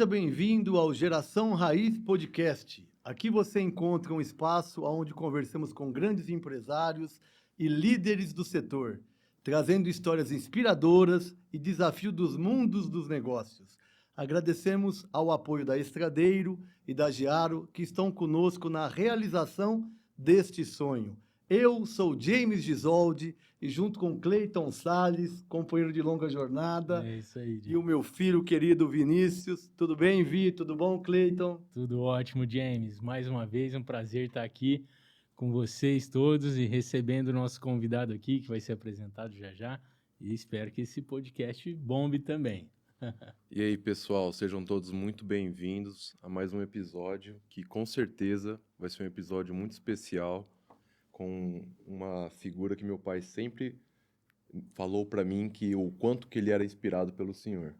Seja bem-vindo ao Geração Raiz Podcast. Aqui você encontra um espaço onde conversamos com grandes empresários e líderes do setor, trazendo histórias inspiradoras e desafio dos mundos dos negócios. Agradecemos ao apoio da Estradeiro e da Giaro, que estão conosco na realização deste sonho. Eu sou James Gisoldi e junto com Cleiton Salles, companheiro de longa jornada, É isso aí, e o meu filho querido Vinícius. Tudo bem, Vi? Tudo bom, Cleiton? Tudo ótimo, James. Mais uma vez, um prazer estar aqui com vocês todos e recebendo o nosso convidado aqui, que vai ser apresentado já já. E espero que esse podcast bombe também. E aí, pessoal, sejam todos muito bem-vindos a mais um episódio que, com certeza, vai ser um episódio muito especial, com uma figura que meu pai sempre falou para mim que o quanto que ele era inspirado pelo Senhor.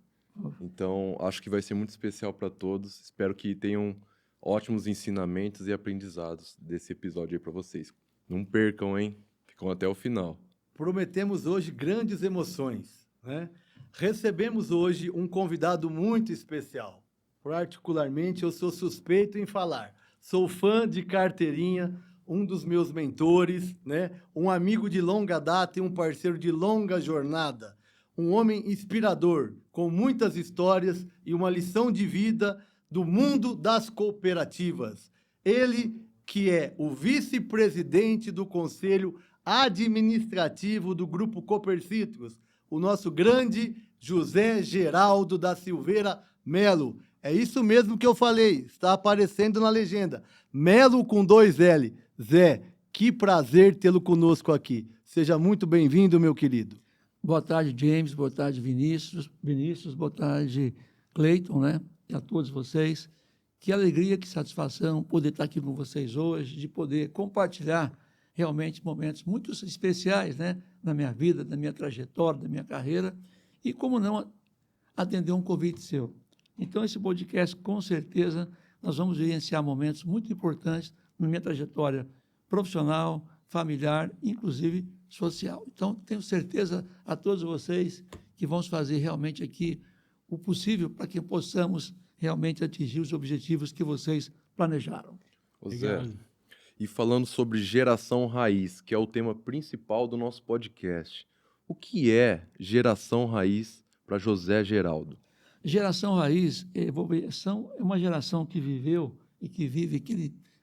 Então, acho que vai ser muito especial para todos. Espero que tenham ótimos ensinamentos e aprendizados desse episódio aí para vocês. Não percam, hein? Ficam até o final. Prometemos hoje grandes emoções, né? Recebemos hoje um convidado muito especial. Particularmente, eu sou suspeito em falar. Sou fã de carteirinha, um dos meus mentores, né? Um amigo de longa data e um parceiro de longa jornada. Um homem inspirador, com muitas histórias e uma lição de vida do mundo das cooperativas. Ele que é o vice-presidente do Conselho Administrativo do Grupo Copercítricos, o nosso grande José Geraldo da Silveira Melo. É isso mesmo que eu falei, está aparecendo na legenda. Melo com 2 L. Zé, que prazer tê-lo conosco aqui. Seja muito bem-vindo, meu querido. Boa tarde, James. Boa tarde, Vinícius. Boa tarde, Cleiton, né? E a todos vocês. Que alegria, que satisfação poder estar aqui com vocês hoje, de poder compartilhar realmente momentos muito especiais, né? Na minha vida, na minha trajetória, da minha carreira. E como não atender um convite seu. Então, esse podcast, com certeza, nós vamos vivenciar momentos muito importantes na minha trajetória profissional, familiar, inclusive social. Então, tenho certeza a todos vocês que vamos fazer realmente aqui o possível para que possamos realmente atingir os objetivos que vocês planejaram. Ô Zé, e falando sobre geração raiz, que é o tema principal do nosso podcast, o que é geração raiz para José Geraldo? Geração raiz é uma geração que viveu e que vive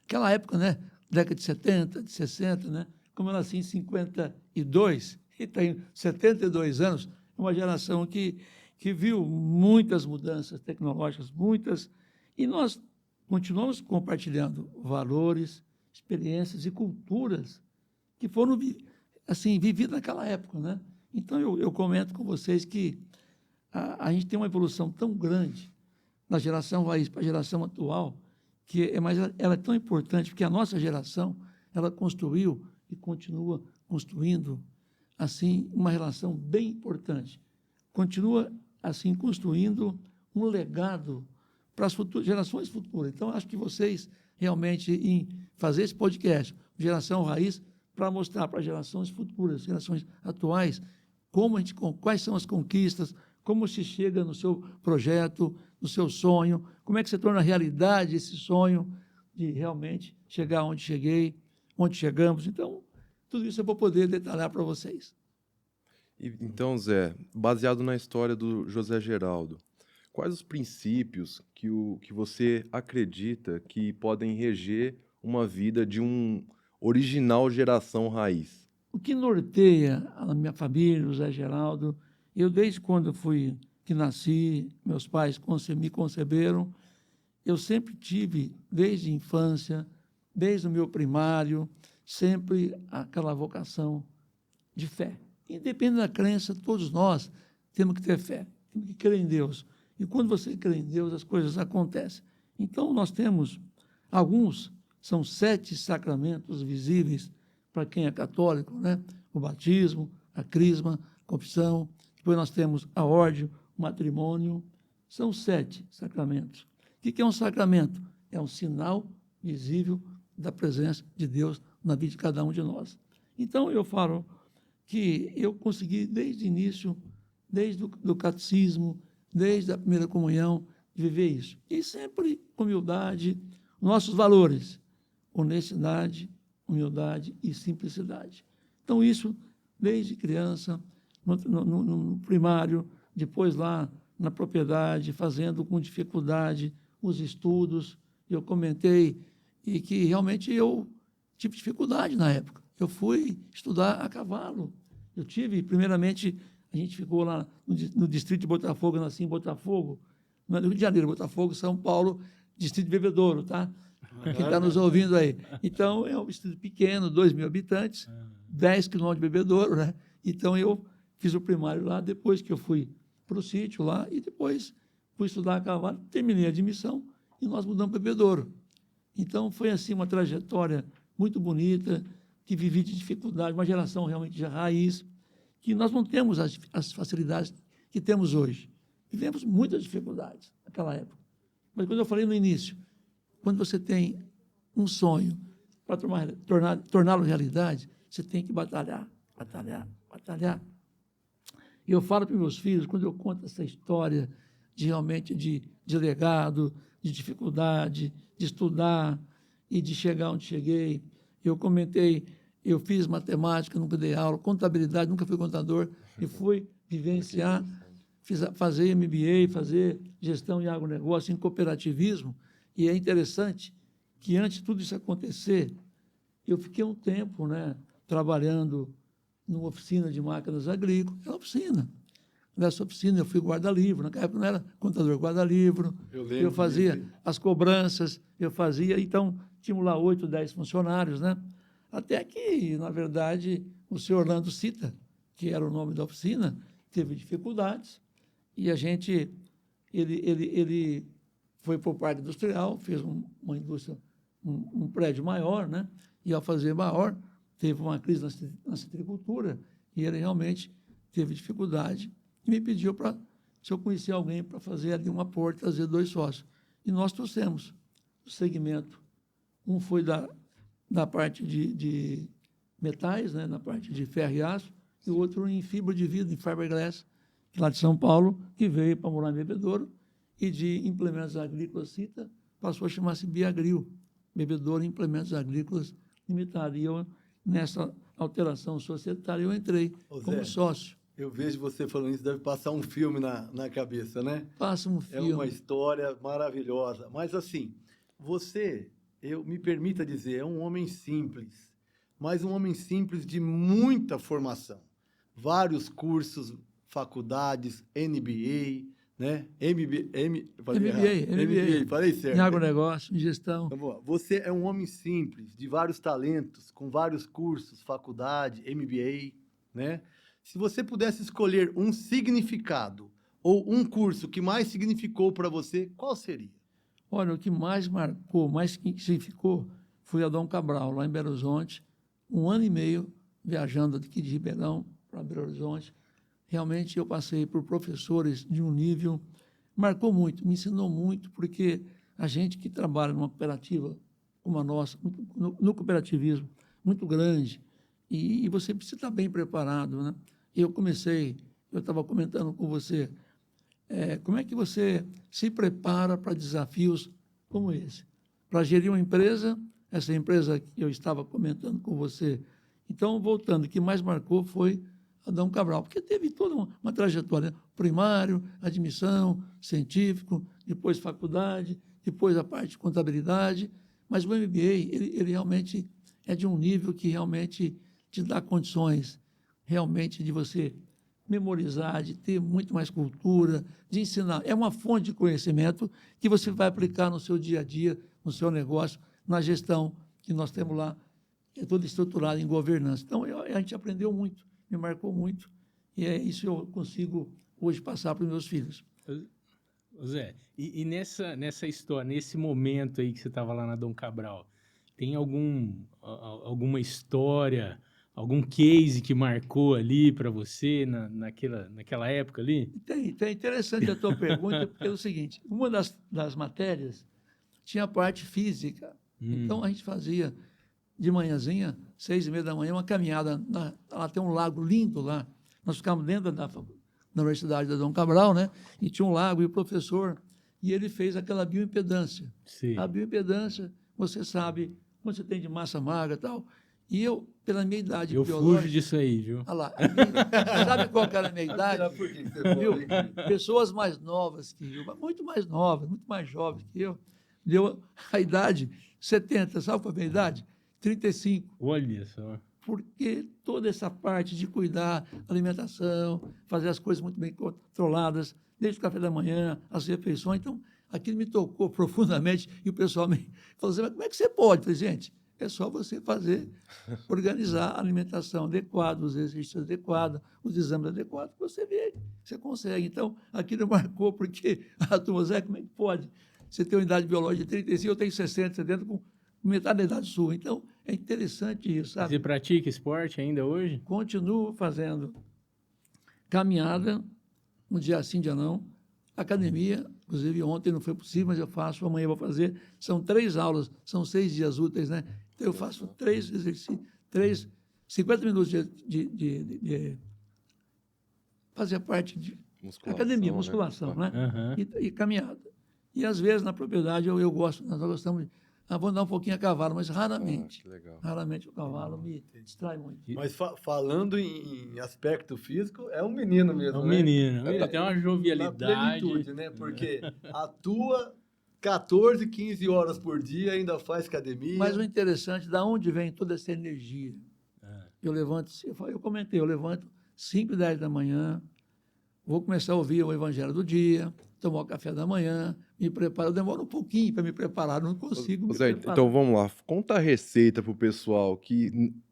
aquela época, né? Década de 70, de 60, né? Como eu nasci em 52 e tenho 72 anos, é uma geração que viu muitas mudanças tecnológicas, muitas, e nós continuamos compartilhando valores, experiências e culturas que foram assim, vividas naquela época, né? Então, eu comento com vocês que a gente tem uma evolução tão grande da geração raiz para a geração atual, mas ela é tão importante, porque a nossa geração, ela construiu e continua construindo, assim, uma relação bem importante. Continua, assim, construindo um legado para as gerações futuras. Então, acho que vocês, realmente, em fazer esse podcast, Geração Raiz, para mostrar para as gerações futuras, gerações atuais, quais são as conquistas, como se chega no seu projeto, no seu sonho, como é que se torna realidade esse sonho de realmente chegar onde cheguei, onde chegamos. Então, tudo isso eu vou poder detalhar para vocês. Então, Zé, baseado na história do José Geraldo, quais os princípios que você acredita que podem reger uma vida de um original geração raiz? O que norteia a minha família, o José Geraldo, eu desde quando que nasci, meus pais me conceberam, eu sempre tive, desde a infância, desde o meu primário, sempre aquela vocação de fé. Independente da crença, todos nós temos que ter fé, temos que crer em Deus. E quando você crê em Deus, as coisas acontecem. Então, nós temos são 7 sacramentos visíveis para quem é católico, né? O batismo, a crisma, a confissão, depois nós temos a ordem, o matrimônio, são 7 sacramentos. O que é um sacramento? É um sinal visível da presença de Deus na vida de cada um de nós. Então, eu falo que eu consegui, desde o início, desde o catecismo, desde a primeira comunhão, viver isso. E sempre humildade, nossos valores, honestidade, humildade e simplicidade. Então, isso desde criança, no primário, depois lá na propriedade, fazendo com dificuldade os estudos. Eu comentei e que realmente eu tive dificuldade na época. Eu fui estudar a cavalo. Eu tive, primeiramente, a gente ficou lá no distrito de Botafogo, eu nasci em Botafogo, no Rio de Janeiro, Botafogo, São Paulo, distrito de Bebedouro, tá? Quem está nos ouvindo aí. Então, é um distrito pequeno, 2.000 habitantes, 10 quilômetros de Bebedouro, né? Então, eu fiz o primário lá, depois que eu fui para o sítio lá, e depois fui estudar a cavalo, terminei a admissão, e nós mudamos para Bebedouro. Então, foi assim uma trajetória muito bonita, que vivi de dificuldade, uma geração realmente de raiz, que nós não temos as facilidades que temos hoje. Vivemos muitas dificuldades naquela época. Mas, quando eu falei no início, quando você tem um sonho para torná-lo realidade, você tem que batalhar, batalhar, batalhar. E eu falo para os meus filhos, quando eu conto essa história realmente de legado, de dificuldade, de estudar e de chegar onde cheguei, eu comentei, eu fiz matemática, nunca dei aula, contabilidade, nunca fui contador, e fui vivenciar, fazer MBA, fazer gestão em agronegócio, em cooperativismo. E é interessante que, antes de tudo isso acontecer, eu fiquei um tempo, né, trabalhando numa oficina de máquinas agrícolas. Era oficina. Nessa oficina eu fui guarda-livro. Naquela época não era contador, guarda-livro. Eu fazia as cobranças, eu fazia. Então, tínhamos lá 8, 10 funcionários, né? Até que, na verdade, o senhor Orlando Cita, que era o nome da oficina, teve dificuldades. E a gente, ele foi para o Parque Industrial, fez uma indústria, um prédio maior, né? E, ao fazer maior, teve uma crise na citricultura, e ele realmente teve dificuldade, e me pediu se eu conhecia alguém para fazer ali um aporte, trazer 2 sócios. E nós trouxemos o segmento. Um foi da parte de metais, né, na parte de ferro e aço, e o outro em fibra de vidro, em fiberglass, lá de São Paulo, que veio para morar em Bebedouro, e de implementos agrícolas Cita, passou a chamar-se Biagril, Bebedouro Implementos Agrícolas Limitado. E eu, nessa alteração societária, eu entrei como sócio. Eu vejo você falando isso, deve passar um filme na cabeça, né? Passa um filme. É uma história maravilhosa. Mas, assim, você, me permita dizer, é um homem simples, mas um homem simples de muita formação. Vários cursos, faculdades, MBA, né? MBA, falei certo. Em agronegócio, em gestão. Então, você é um homem simples, de vários talentos, com vários cursos, faculdade, MBA, né? Se você pudesse escolher um significado ou um curso que mais significou para você, qual seria? Olha, o que mais marcou, mais significou, foi Adão Cabral, lá em Belo Horizonte, 1 ano e meio viajando aqui de Ribeirão para Belo Horizonte. Realmente eu passei por professores de um nível, marcou muito, me ensinou muito, porque a gente que trabalha numa cooperativa como a nossa, no cooperativismo, muito grande, e você precisa estar bem preparado, né? Eu estava comentando com você, como é que você se prepara para desafios como esse? Para gerir uma empresa, essa empresa que eu estava comentando com você. Então, voltando, o que mais marcou foi Adão Cabral, porque teve toda uma trajetória, primário, admissão, científico, depois faculdade, depois a parte de contabilidade, mas o MBA, ele realmente é de um nível que realmente te dá condições realmente de você memorizar, de ter muito mais cultura, de ensinar. É uma fonte de conhecimento que você vai aplicar no seu dia a dia, no seu negócio, na gestão que nós temos lá, que é toda estruturada em governança. Então, a gente aprendeu muito, me marcou muito, e é isso que eu consigo hoje passar para os meus filhos. Zé, e nessa história, nesse momento aí que você estava lá na Dom Cabral, tem alguma história, algum case que marcou ali para você naquela época ali? Tem interessante a tua pergunta, porque é o seguinte, uma das matérias tinha a parte física, então a gente fazia de manhãzinha, 6h30 da manhã, uma caminhada, lá tem um lago lindo lá, nós ficávamos dentro da Universidade da Dom Cabral, né? E tinha um lago, e o professor e ele fez aquela bioimpedância. Sim. A bioimpedância, você sabe, quando você tem de massa magra e tal, e eu, pela minha idade Eu biológica... fujo disso aí, viu? Olha lá, sabe qual que era a minha idade? Por que você falou Viu? aí? Pessoas mais novas que eu, muito mais novas, muito mais jovens que eu, deu a idade 70, sabe qual é a minha idade? 35. Olha só. Porque toda essa parte de cuidar da alimentação, fazer as coisas muito bem controladas, desde o café da manhã, as refeições, então, aquilo me tocou profundamente e o pessoal me falou assim, mas como é que você pode? Eu falei, gente, é só você fazer, organizar a alimentação adequada, os exercícios adequados, os exames adequados, que você vê, você consegue. Então, aquilo marcou, porque a turma, Zé, como é que pode? Você tem uma idade biológica de 35, eu tenho 60, 70, com metade da idade sua. Então, é interessante isso, sabe? Você pratica esporte ainda hoje? Continuo fazendo caminhada, um dia sim, dia não, academia, inclusive ontem não foi possível, mas eu faço, amanhã eu vou fazer. São 3 aulas, são 6 dias úteis, né? Então eu faço 3 exercícios, 50 minutos de fazer parte de academia, musculação, né? Aham. E caminhada. E às vezes na propriedade eu gosto, nós gostamos de, vou andar um pouquinho a cavalo, mas raramente. Que legal. Raramente o cavalo me distrai muito. Mas falando em aspecto físico, é um menino É mesmo, um né? menino. Ele tem uma Na jovialidade. plenitude, né? Porque atua 14, 15 horas por dia, ainda faz academia. Mas o interessante, da onde vem toda essa energia? Eu levanto, eu comentei, eu levanto 5 e 10 da manhã, vou começar a ouvir o evangelho do dia, tomar o café da manhã, me preparo. Eu demoro um pouquinho para me preparar, não consigo me Zé, preparar. então vamos lá, conta a receita pro pessoal,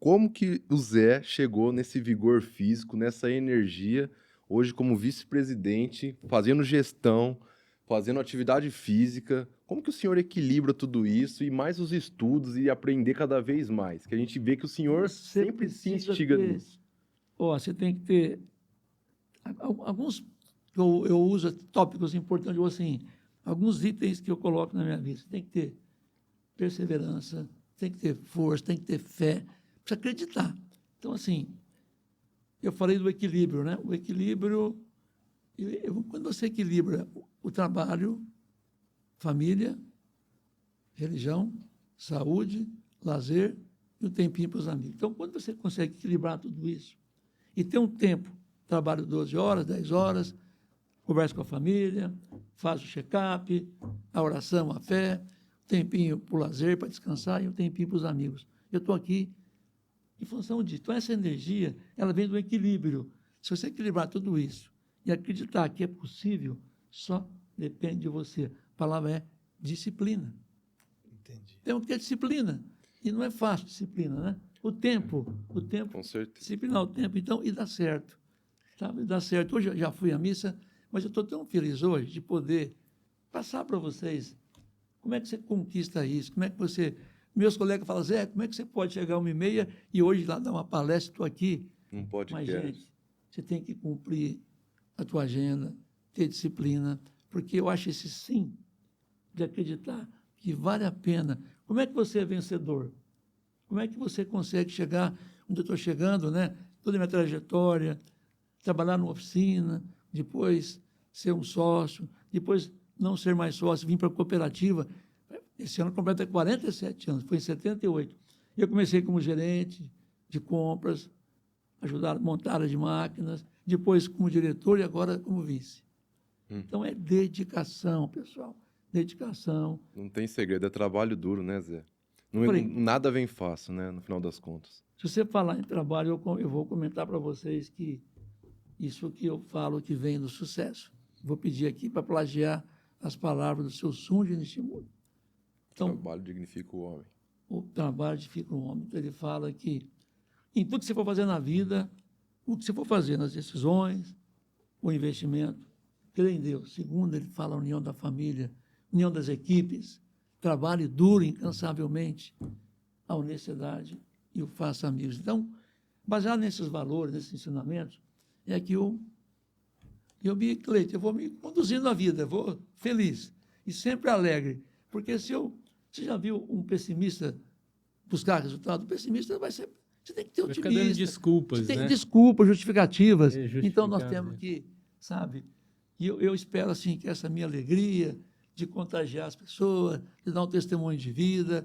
como que o Zé chegou nesse vigor físico, nessa energia, hoje como vice-presidente, fazendo gestão, fazendo atividade física, como que o senhor equilibra tudo isso e mais os estudos e aprender cada vez mais? Que a gente vê que o senhor Você sempre se precisa instiga ter- nisso. Você tem que ter alguns, eu uso tópicos importantes, ou assim, alguns itens que eu coloco na minha vida. Você tem que ter perseverança, tem que ter força, tem que ter fé, precisa acreditar. Então, assim, eu falei do equilíbrio, né? O equilíbrio, quando você equilibra o trabalho, família, religião, saúde, lazer e um tempinho para os amigos. Então, quando você consegue equilibrar tudo isso e ter um tempo, trabalho 12 horas, 10 horas, converso com a família, faço o check-up, a oração, a fé, um tempinho para o lazer, para descansar e um tempinho para os amigos. Eu estou aqui em função disso. Então, essa energia, ela vem do equilíbrio. Se você equilibrar tudo isso e acreditar que é possível, só depende de você. A palavra é disciplina. Entendi. Tem que ter disciplina. E não é fácil disciplina, né? O tempo, Com certeza. disciplinar o tempo, então, e dá certo. Sabe? Dá certo. Hoje eu já fui à missa, mas eu estou tão feliz hoje de poder passar para vocês como é que você conquista isso, como é que você... Meus colegas falam, Zé, como é que você pode chegar a 1h30 e hoje lá dar uma palestra, estou aqui. Um podcast. Mas, gente, você tem que cumprir a tua agenda, ter disciplina, porque eu acho esse sim de acreditar que vale a pena. Como é que você é vencedor? Como é que você consegue chegar onde eu estou chegando, né? Toda a minha trajetória, trabalhar numa oficina, depois ser um sócio, depois não ser mais sócio, vir para a cooperativa. Esse ano completa 47 anos, foi em 78. Eu comecei como gerente de compras, ajudar a montar de máquinas, depois como diretor e agora como vice. Então é dedicação, pessoal. Dedicação. Não tem segredo, é trabalho duro, né, Zé? Porém, Nada vem fácil, né, no final das contas. se você falar em trabalho, eu vou comentar para vocês que isso que eu falo que vem do sucesso. Vou pedir aqui para plagiar as palavras do seu Sunji Nishimura. Então, Trabalho dignifica o homem. o trabalho edifica o homem. Então, ele fala que em tudo que você for fazer na vida, o que você for fazer nas decisões, o investimento, crê em Deus. Segundo, ele fala a união da família, união das equipes, trabalhe duro, incansavelmente, a honestidade e o faça amigos. Então, baseado nesses valores, nesses ensinamentos, é que eu vou me conduzindo na vida, eu vou feliz e sempre alegre. Porque você já viu um pessimista buscar resultado? O pessimista vai ser... Você tem que ter Vai ficar otimista. dando desculpas, Você tem né? desculpas, justificativas. É, Então, nós justificando, temos né? que, sabe... E eu espero, assim, que essa minha alegria, de contagiar as pessoas, de dar um testemunho de vida.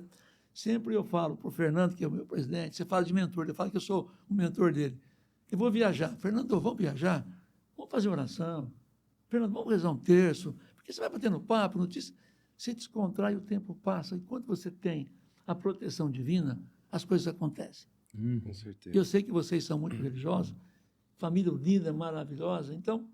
Sempre eu falo para o Fernando, que é o meu presidente, você fala de mentor, ele fala que eu sou o mentor dele. Eu vou viajar. Fernando, vamos viajar? Vamos fazer oração. Fernando, vamos rezar um terço. Porque você vai batendo papo, notícia, você descontrai, o tempo passa. E quando você tem a proteção divina, as coisas acontecem. Com certeza. Eu sei que vocês são muito religiosos, família unida, maravilhosa. Então,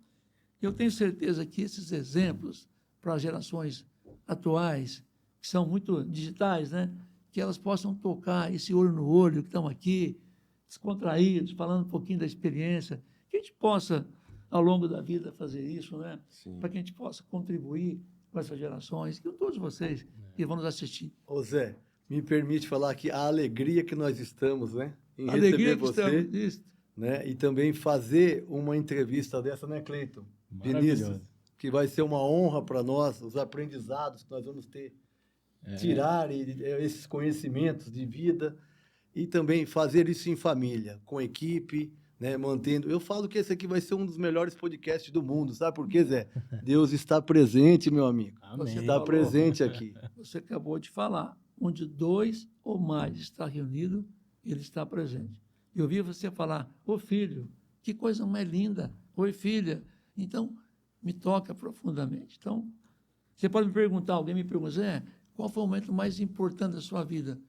eu tenho certeza que esses exemplos para as gerações atuais, que são muito digitais, né? Que elas possam tocar esse olho no olho, que estão aqui, descontraídos, falando um pouquinho da experiência, que a gente possa, ao longo da vida, fazer isso, né? Sim. Para que a gente possa contribuir com essas gerações, com todos vocês que vão nos assistir. Ô Zé, me permite falar que a alegria que nós estamos, né? Em Alegria receber que você, estamos, isso. né? E também fazer uma entrevista dessa, né, Cleiton? Vinícius, Maravilhoso. que vai ser uma honra para nós, os aprendizados que nós vamos ter, tirar esses conhecimentos de vida e também fazer isso em família, com equipe, né, mantendo. Eu falo que esse aqui vai ser um dos melhores podcasts do mundo, sabe por quê, Zé? Deus está presente, meu amigo. Amém. Está presente aqui. Você acabou de falar, onde 2 ou mais está reunido, ele está presente. Eu ouvi você falar, ô filho, que coisa mais linda, oi filha. Então, me toca profundamente. Então, você pode me perguntar, alguém me pergunta, Zé, qual foi o momento mais importante da sua vida?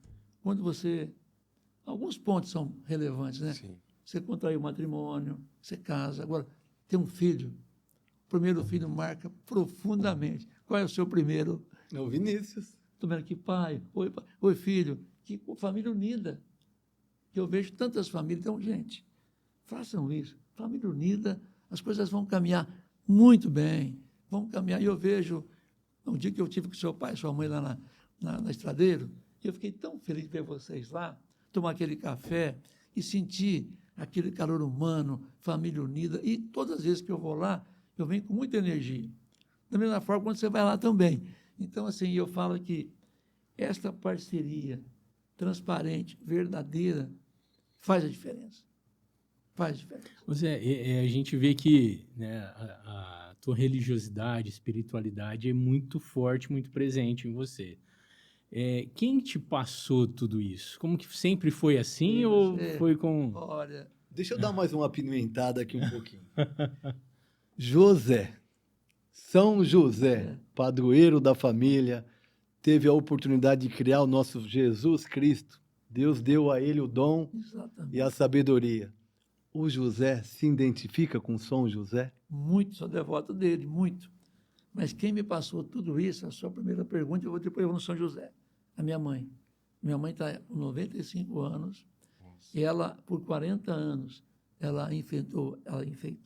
Quando você... Alguns pontos são relevantes, né? Sim. Você contraiu matrimônio, você casa, agora tem um filho. O primeiro filho marca profundamente. Qual é o seu primeiro? É o Vinícius. Estou vendo aqui, pai, oi filho, que família unida. Que eu vejo tantas famílias. Então, gente, façam isso. Família unida, as coisas vão caminhar muito bem. Vão caminhar. E eu vejo, um dia que eu tive com seu pai e sua mãe lá na Estradeiro, eu fiquei tão feliz de ver vocês lá, tomar aquele café e sentir aquele calor humano, família unida. E todas as vezes que eu vou lá, eu venho com muita energia. Da mesma forma, quando você vai lá também. Então, assim, eu falo que esta parceria transparente, verdadeira, faz a diferença. Faz a diferença. Zé, a gente vê que, né, a tua religiosidade, espiritualidade é muito forte, muito presente em você. Quem te passou tudo isso? Como que sempre foi assim ou foi com... Olha, Deixa eu dar mais uma apimentada aqui um pouquinho. José, São José, padroeiro da família, teve a oportunidade de criar o nosso Jesus Cristo. Deus deu a ele o dom exatamente. e a sabedoria. O José se identifica com São José? Muito, sou devoto dele, muito. Mas quem me passou tudo isso, a sua primeira pergunta, depois eu vou no São José, a minha mãe. Minha mãe está com 95 anos, e ela, por 40 anos, ela enfeitou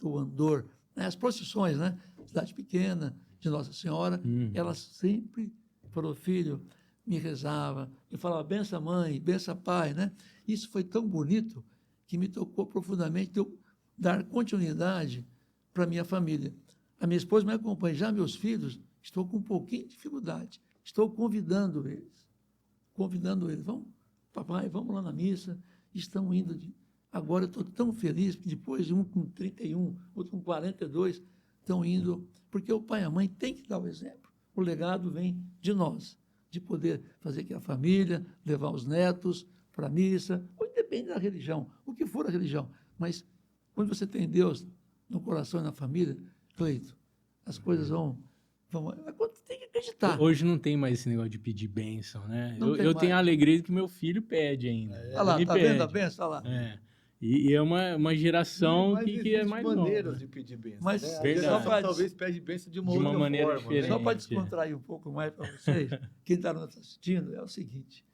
o Andor, né? As procissões, né? Cidade pequena, de Nossa Senhora, ela sempre falou, filho, me rezava, me falava, bença mãe, bença pai, né? Isso foi tão bonito que me tocou profundamente de eu dar continuidade para a minha família. A minha esposa me acompanha, já meus filhos, estou com um pouquinho de dificuldade, estou convidando eles, vamos, papai, vamos lá na missa, estão indo, agora eu estou tão feliz, que depois de um com 31, outro com 42, estão indo, porque o pai e a mãe têm que dar o exemplo, o legado vem de nós, de poder fazer que a família, levar os netos para a missa, ou independe da religião, o que for a religião, mas quando você tem Deus no coração e na família, Cleito, as coisas vão tem que acreditar. Hoje não tem mais esse negócio de pedir bênção, né? Não tem Eu mais. tenho a alegria que meu filho pede ainda. Olha lá, Ele tá pede. vendo a benção? Olha lá. E é uma geração que é existem mais maneiras nova. de pedir bênção. Mas né? A verdade. geração talvez pede bênção de uma De uma outra maneira forma, diferente. né? Só para descontrair um pouco mais para vocês, quem está nos assistindo, é o seguinte.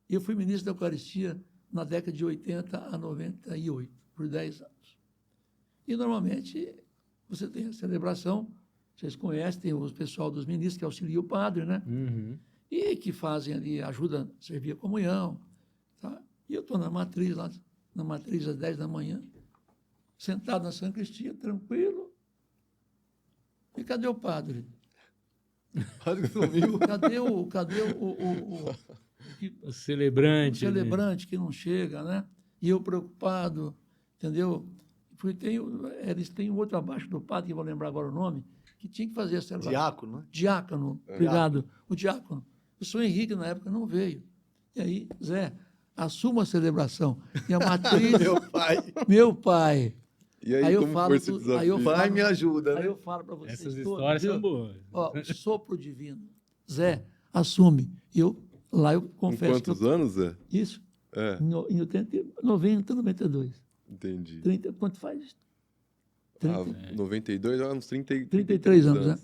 Eu fui ministro da Eucaristia na década de 80 a 98, por 10 anos. E, normalmente, você tem a celebração, vocês conhecem, tem o pessoal dos ministros que auxilia o padre, né? Uhum. E que fazem ali, ajudam a servir a comunhão. Tá? E eu estou na matriz, lá na matriz às 10 da manhã, sentado na Sacristia, tranquilo. E cadê o padre? Padre sumiu. Cadê o celebrante. celebrante que não chega, né? E eu preocupado, entendeu? Porque eles têm outro abaixo do padre, que eu vou lembrar agora o nome, que tinha que fazer essa Diácono, né? Diácono, obrigado. O diácono. O senhor Henrique, na época, não veio. E aí, Zé, assuma a celebração. E a matriz... Meu pai. E aí, como foi esse Aí desafio? eu falo, Pai me ajuda, aí né? eu falo para vocês Essas todos, histórias viu? são boas. Ó, sopro divino. Zé, assume. E lá eu Com confesso quantos anos, Zé? Isso, É, em 90, 92. entendi. 30, quanto faz? 30, 92, uns 33 anos, né?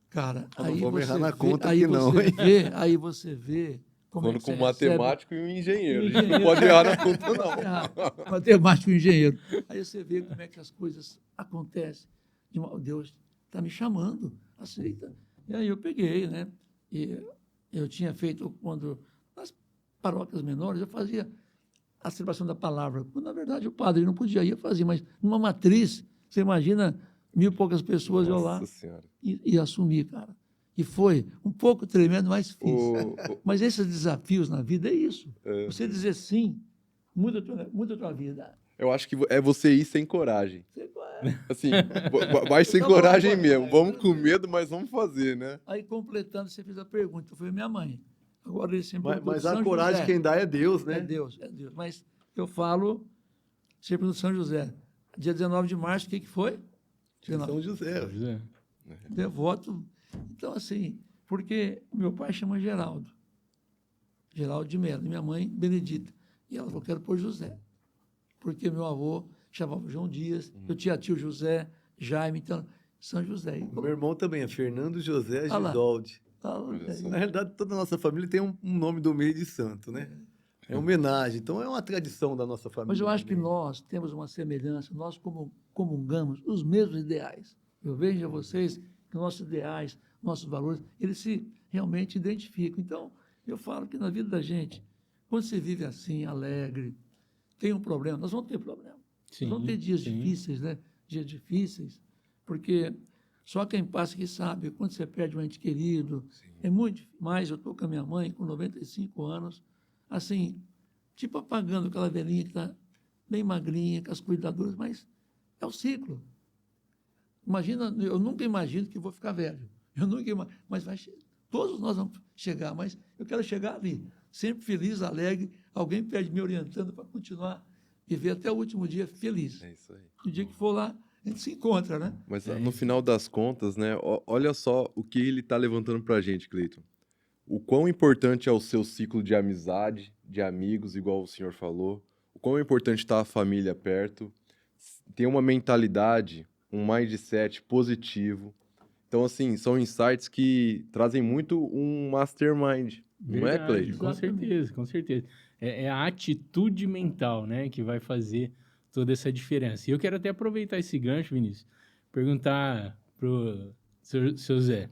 Cara, Eu não aí vou me você errar na vê, conta aí aqui não, você hein? vê, aí você vê como é Falando que com um você recebe- matemático e um engenheiro. A gente Engenheiro. não pode errar na conta, não. errar. Matemático e engenheiro. Aí você vê como é que as coisas acontecem. Deus está me chamando, aceita. E aí eu peguei, né? E eu tinha feito, quando nas paróquias menores, eu fazia a celebração da palavra. Quando, na verdade, o padre não podia ir, eu fazia, mas numa matriz, você imagina 1.000 e poucas pessoas, eu lá Nossa Senhora. e assumi, cara. E foi um pouco tremendo, mas fiz. O- Mas esses desafios na vida é isso. É. Você dizer sim, muda a tua vida. Eu acho que é você ir sem coragem. Você- Assim, vai sem Então, coragem agora, mesmo. Vamos com medo, mas vamos fazer, né? Aí, completando, você fez a pergunta. Foi minha mãe. Agora ele sempre Mas perguntou de a São coragem José. quem dá é Deus, né? É Deus, é Deus. Mas eu falo sempre do São José. Dia 19 de março, o que foi? São José. José. Devoto. Então, assim, porque meu pai chama Geraldo. Geraldo de Mello. E minha mãe, Benedita. E ela falou, quero pôr José. Porque meu avô chamava João Dias, eu tinha tio José, Jaime, então, São José. E O meu irmão também é Fernando José Ah lá. Gisoldi. Olha só. Na realidade, toda a nossa família tem um nome do meio de santo, né? É homenagem. Então, é uma tradição da nossa família. Mas eu acho que também. nós temos uma semelhança, nós comungamos os mesmos ideais. Eu vejo a vocês que nossos ideais, nossos valores, eles se realmente identificam. Então, eu falo que na vida da gente, quando você vive assim, alegre, tem um problema, nós vamos ter problema. Sim, Nós vamos ter dias sim. difíceis, né? Dias difíceis, porque só quem passa que sabe, quando você perde um ente querido, é muito mais. Eu estou com a minha mãe, com 95 anos, assim, tipo apagando aquela velhinha que está bem magrinha, com as cuidadoras, mas é o ciclo. Imagina, eu nunca imagino que vou ficar velho. Eu nunca imagino, mas todos nós vamos chegar, mas eu quero chegar ali, sempre feliz, alegre, alguém pede me orientando para continuar viver até o último dia feliz. É isso aí. No dia que for lá, a gente se encontra, né? Mas no final das contas, né? Olha só o que ele tá levantando pra gente, Cleiton. O quão importante é o seu ciclo de amizade, de amigos, igual o senhor falou. O quão importante estar a família perto. Ter uma mentalidade, um mindset positivo. Então, assim, são insights que trazem muito um mastermind. Não é, Verdade, Cleiton? com certeza, com certeza. É a atitude mental, né, que vai fazer toda essa diferença. E eu quero até aproveitar esse gancho, Vinícius, perguntar pro seu Zé,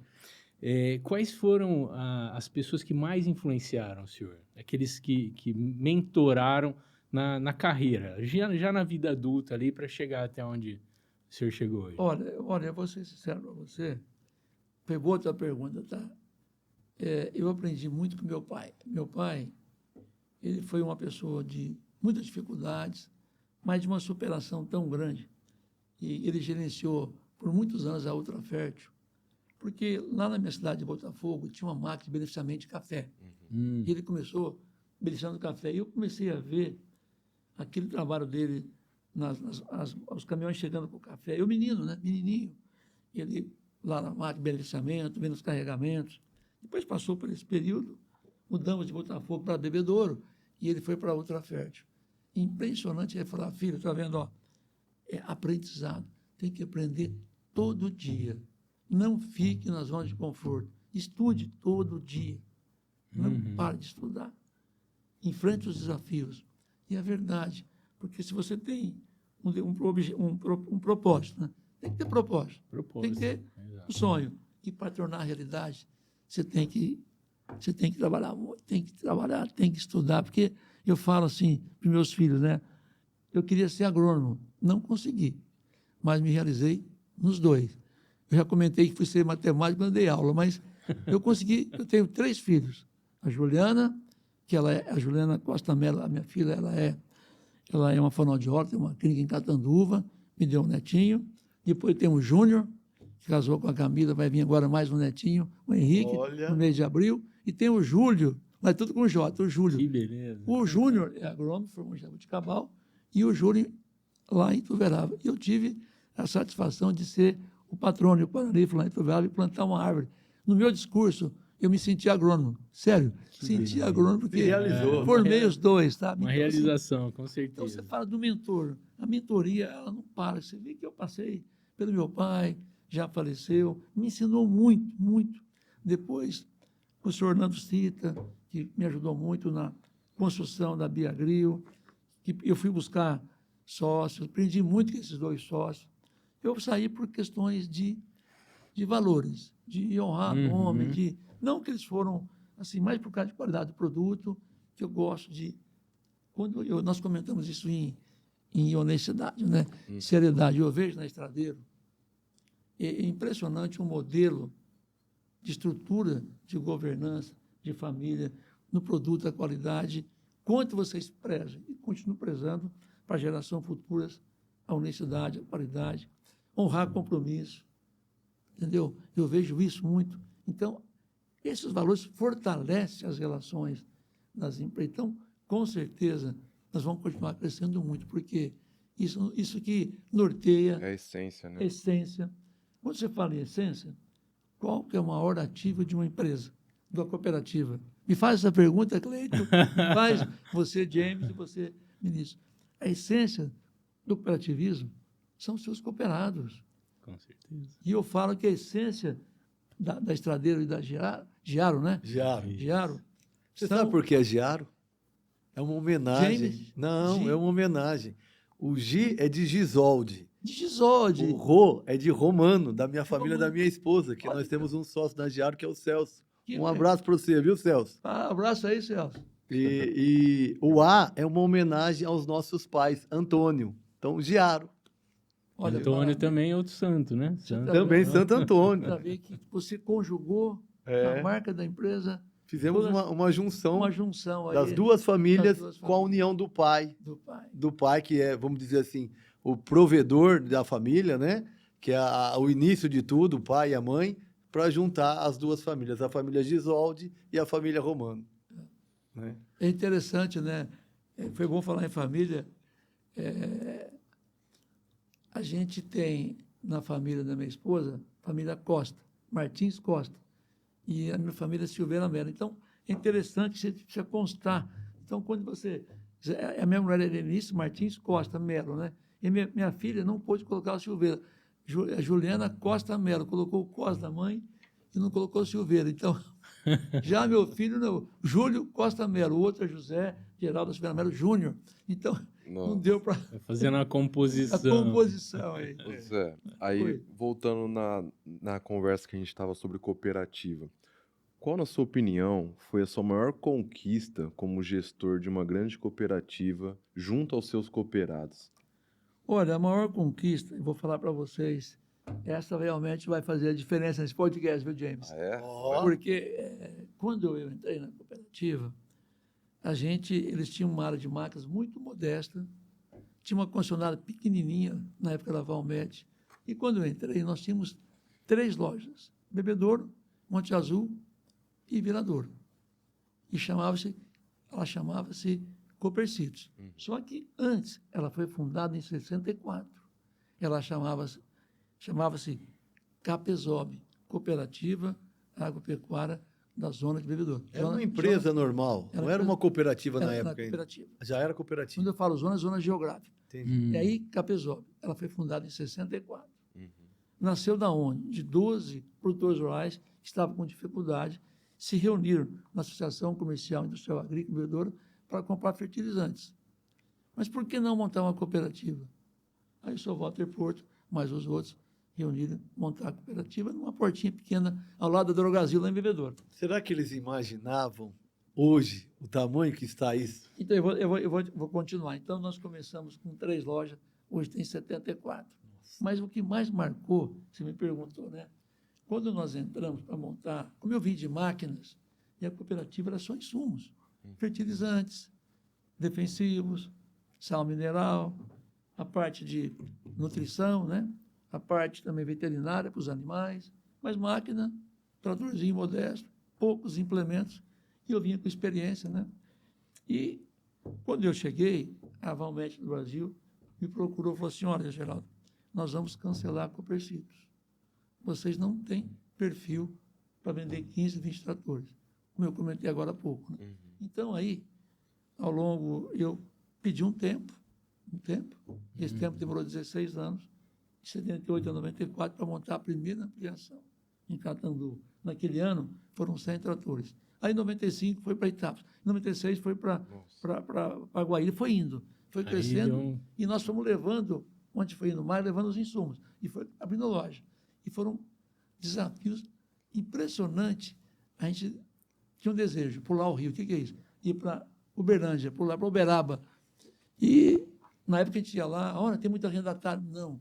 quais foram as pessoas que mais influenciaram o senhor? Aqueles que mentoraram na carreira, já na vida adulta ali, para chegar até onde o senhor chegou hoje. Olha, eu vou ser sincero para você. Foi boa a tua pergunta, tá? Eu aprendi muito com meu pai. Meu pai, ele foi uma pessoa de muitas dificuldades, mas de uma superação tão grande. E ele gerenciou por muitos anos a Ultrafértil, porque lá na minha cidade de Botafogo tinha uma máquina de beneficiamento de café. E ele começou beneficiando café. E eu comecei a ver aquele trabalho dele, os caminhões chegando com o café. Eu menino, né? Menininho. Ele lá na máquina de beneficiamento, vendo os carregamentos. Depois passou por esse período, mudamos de Botafogo para Bebedouro, e ele foi para a Ultrafértil. Impressionante, ele falou, filho, está vendo, ó, é aprendizado, tem que aprender todo dia. Não fique na zona de conforto, estude todo dia. Não pare de estudar. Enfrente os desafios. E é verdade, porque se você tem um propósito, né? Tem que ter propósito, tem que ter um sonho. E para tornar a realidade, você tem que trabalhar muito, tem que estudar, porque eu falo assim para os meus filhos, né? Eu queria ser agrônomo, não consegui, mas me realizei nos dois. Eu já comentei que fui ser matemático quando dei aula, mas eu consegui, eu tenho 3 filhos. A Juliana, que a Juliana Costa Mello, a minha filha, ela é uma fonoaudióloga, tem uma clínica em Catanduva, me deu um netinho. Depois tem o Júnior, que casou com a Camila, vai vir agora mais um netinho, o Henrique, Olha. no mês de abril. E tem o Júlio, mas tudo com J, o Júlio. Que beleza. O Júnior é agrônomo, formou em Jabuticabal, e o Júlio lá em Ituverava. E eu tive a satisfação de ser o patrônio paranifo lá em Ituverava e plantar uma árvore. No meu discurso, eu me senti agrônomo. Sério, senti agrônomo porque realizou. formei os dois, sabe? Uma Então, assim, realização, com então, certeza. você fala do mentor. A mentoria, ela não para. Você vê que eu passei pelo meu pai, já faleceu, me ensinou muito, muito. Depois, o senhor Orlando Cita, que me ajudou muito na construção da Biagril, que eu fui buscar sócios, aprendi muito com esses dois sócios. Eu saí por questões de valores, de honrar nome, de não que eles foram assim, mais por causa de qualidade do produto, que eu gosto de. Quando nós comentamos isso em honestidade, né? Seriedade. Eu vejo na Estradeiro, é impressionante o modelo de estrutura de governança, de família, no produto, a qualidade, quanto vocês prezam e continuam prezando para a geração futuras a honestidade, a qualidade, honrar compromisso, entendeu? Eu vejo isso muito. Então, esses valores fortalecem as relações das empresas. Então, com certeza, nós vamos continuar crescendo muito, porque isso que norteia É a essência, né? a essência. Quando você fala em essência, qual que é a maior ativa de uma empresa, de uma cooperativa? Me faz essa pergunta, Cleiton, me faz você, James, e você, ministro. A essência do cooperativismo são os seus cooperados. Com certeza. E eu falo que a essência da Estradeiro e da Giaro, né? Giaro. Giaro. Você são- sabe por que é Giaro? É uma homenagem. James? Não, Gi? é uma homenagem. O Gi é de Gisolde. De Gisode. O Rô é de Romano, da minha família, Romano. da minha esposa, que Olha. nós temos um sócio na Giaro, que é o Celso. Que Um legal. abraço para você, viu, Celso? Abraço aí, Celso. E o A é uma homenagem aos nossos pais, Antônio. Então, Giaro. Olha, Antônio maravilha. também é outro santo, né? Santo. Também Santo Antônio. Para ver que você conjugou É. a marca da empresa, Fizemos todas- uma junção uma junção aí das duas famílias das duas com a união do pai. do pai. Do pai, que é, vamos dizer assim, o provedor da família, né? Que é o início de tudo, o pai e a mãe, para juntar as duas famílias, a família Gisoldi e a família Romano. Né? É interessante, né? Foi bom falar em família. A gente tem na família da minha esposa, família Costa, Martins Costa, e a minha família Silveira Mello. Então, é interessante, você precisa constar. Então, quando você... A minha mulher é Elenice Martins Costa Mello, né? E minha filha não pôde colocar o Silveira. A Juliana Costa Mello, colocou o Costa da mãe e não colocou o Silveira. Então, já meu filho, não, Júlio Costa Mello, o outro é José Geraldo Silveira Mello Júnior. Então, não Nossa. deu para Vai fazendo a a composição. composição aí. Ô, Zé, aí Oi. voltando na conversa que a gente estava sobre cooperativa, qual, na sua opinião, foi a sua maior conquista como gestor de uma grande cooperativa junto aos seus cooperados? Olha, a maior conquista, eu vou falar para vocês, essa realmente vai fazer a diferença nesse podcast, viu, James? Ah, é? Ó. Porque quando eu entrei na cooperativa, eles tinham uma área de máquinas muito modesta, tinha uma concessionária pequenininha, na época da Valmet, e quando eu entrei, nós tínhamos 3 lojas, Bebedouro, Monte Azul e Viradouro. E ela chamava-se Copercitos. Só que antes, ela foi fundada em 64. Ela chamava-se Capesob, Cooperativa Agropecuária da Zona de Bebedouro. Era uma empresa normal, não era uma cooperativa na Era época ainda. cooperativa. Já era Quando cooperativa. eu falo zona geográfica. Entendi. E aí, Capesob, ela foi fundada em 64. Nasceu da onde? De 12 produtores rurais que estavam com dificuldade, se reuniram na Associação Comercial Industrial Agrícola Bebedouro para comprar fertilizantes. Mas por que não montar uma cooperativa? Aí o Sr. Walter Porto, mais os outros, reuniram, montar a cooperativa numa portinha pequena ao lado da Drogazil, lá em Bebedouro. Será que eles imaginavam hoje o tamanho que está isso? Então, vou continuar. Então, nós começamos com 3 lojas, hoje tem 74. Mas o que mais marcou, você me perguntou, né? Quando nós entramos para montar, como eu vim de máquinas, e a cooperativa era só insumos, fertilizantes, defensivos, sal mineral, a parte de nutrição, né? a parte também veterinária para os animais, mas máquina, tratorzinho modesto, poucos implementos, e eu vinha com experiência, né? E quando eu cheguei, a Valmet do Brasil me procurou e falou assim, olha, Geraldo, nós vamos cancelar a Copercitos. Vocês não têm perfil para vender 15, 20 tratores, como eu comentei agora há pouco. Né? Então, aí, ao longo, eu pedi um tempo, esse tempo demorou 16 anos, de 78 a 94, para montar a primeira ampliação em Catandu. Naquele ano, foram 100 tratores. Aí, em 95, foi para Itápolis. Em 96, foi para Guaíra. Foi indo, foi crescendo. E nós fomos levando, onde foi indo mais, levando os insumos. E foi abrindo loja. E foram desafios impressionantes. A gente tinha um desejo, pular o rio. O que é isso? Ir para Uberlândia, pular para Uberaba. E, na época, a gente ia lá, olha, tem muito arrendatário. Não,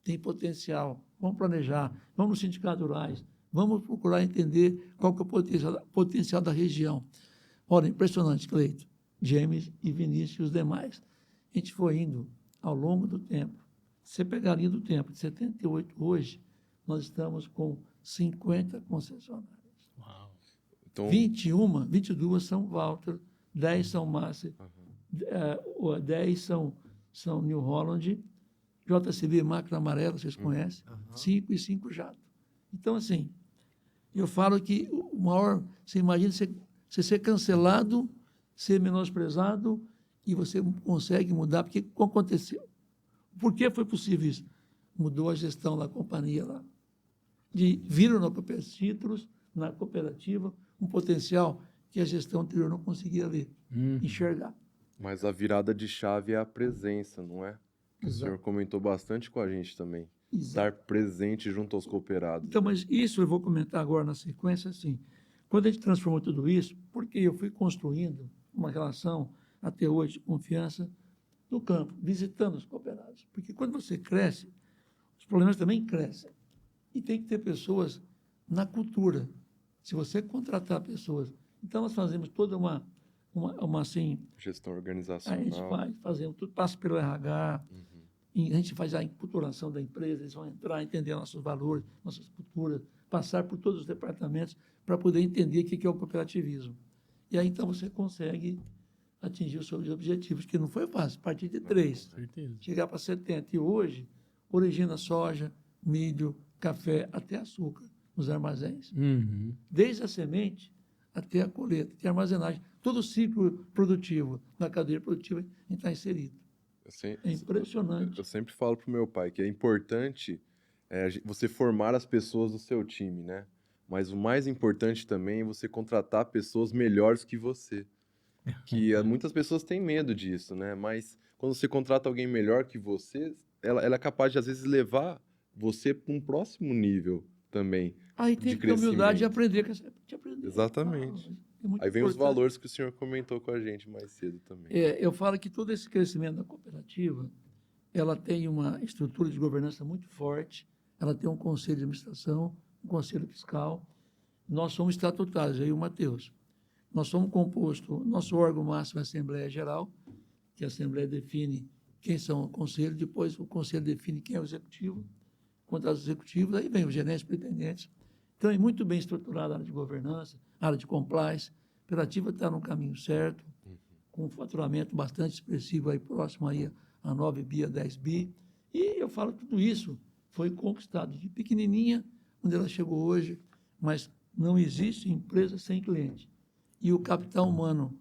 tem potencial. Vamos planejar, vamos nos sindicatos rurais, vamos procurar entender qual que é o potencial da região. Olha, impressionante, Cleito, James e Vinícius e os demais. A gente foi indo ao longo do tempo. Se você pegar a linha do tempo, de 78 hoje, nós estamos com 50 concessionárias. Uau. Então, 22 são Walter, 10 são Massey, 10 são New Holland, JCB Máquina Amarela, vocês conhecem, 5 e 5 Jato. Então, assim, eu falo que o maior, você imagina você ser cancelado, ser menosprezado, e você consegue mudar, porque o que aconteceu? Por que foi possível isso? Mudou a gestão da companhia lá. Viram na Copercitos, na cooperativa, um potencial que a gestão anterior não conseguia ver, enxergar. mas a virada de chave é a presença, não é? O senhor comentou bastante com a gente também. Estar presente junto aos cooperados. Então, mas isso eu vou comentar agora na sequência, assim. Quando a gente transformou tudo isso, porque eu fui construindo uma relação, até hoje, de confiança no campo, visitando os cooperados. Porque quando você cresce, os problemas também crescem. E tem que ter pessoas na cultura. Se você contratar pessoas... Então, nós fazemos toda uma assim... Gestão organizacional. A gente fazemos tudo, passa pelo RH... A gente faz a enculturação da empresa, eles vão entrar, entender nossos valores, nossas culturas, passar por todos os departamentos para poder entender o que é o cooperativismo. E aí, então, você consegue atingir os seus objetivos, que não foi fácil, a partir de 3, chegar para 70. E hoje, origina soja, milho, café, até açúcar nos armazéns. Desde a semente até a colheita, até a armazenagem. Todo o ciclo produtivo na cadeia produtiva está inserido. É impressionante. Eu sempre falo para o meu pai que é importante você formar as pessoas do seu time, né? Mas o mais importante também é você contratar pessoas melhores que você. Que muitas pessoas têm medo disso, né? Mas quando você contrata alguém melhor que você, ela é capaz de, às vezes, levar você para um próximo nível também. Aí tem que ter humildade de aprender. Exatamente. Aí vem os valores que o senhor comentou com a gente mais cedo também. Eu falo que todo esse crescimento da cooperativa, ela tem uma estrutura de governança muito forte, ela tem um conselho de administração, um conselho fiscal. Nós somos estatutários, eu e o Matheus. Nós somos composto, nosso órgão máximo é a Assembleia Geral, que a Assembleia define quem são o conselho, depois o conselho define quem é o executivo, contratos executivos, aí vem os gerentes pretendentes. Então, é muito bem estruturada a área de governança, a área de compliance. A cooperativa está no caminho certo, com um faturamento bastante expressivo, aí, próximo aí a 9 bi, a 10 bi. E eu falo que tudo isso foi conquistado de pequenininha, onde ela chegou hoje, mas não existe empresa sem cliente. E o capital humano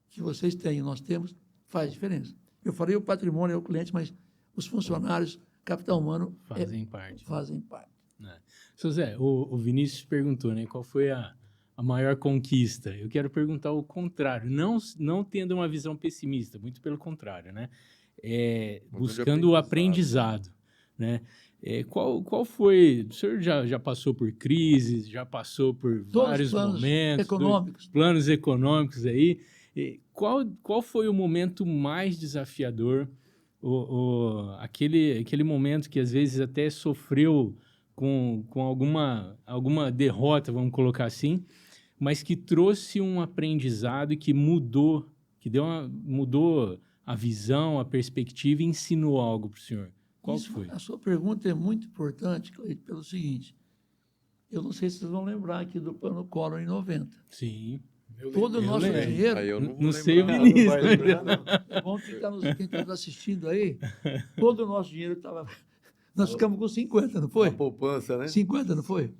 que vocês têm, nós temos, faz diferença. Eu falei o patrimônio é o cliente, mas os funcionários, capital humano... Fazem parte. Seu Zé, o Vinícius perguntou, né, qual foi a maior conquista. Eu quero perguntar o contrário, não tendo uma visão pessimista, muito pelo contrário, né? Buscando o aprendizado, né? Qual foi... O senhor já passou por crises, já passou por vários momentos... Planos econômicos aí. Qual foi o momento mais desafiador? Aquele momento que às vezes até sofreu com alguma derrota, vamos colocar assim, mas que trouxe um aprendizado e que mudou a visão, a perspectiva e ensinou algo para o senhor. Qual foi? A sua pergunta é muito importante, Cleide, pelo seguinte. Eu não sei se vocês vão lembrar aqui do Plano Collor em 90. Sim. Todo o eu nosso lembro. dinheiro... Aí eu não vou Não sei o lembrar. Não vai Vinícius. lembrar, não. É bom quem está nos assistindo aí, todo o nosso dinheiro estava... Nós ficamos com 50, não foi? A poupança, né? 50, não foi?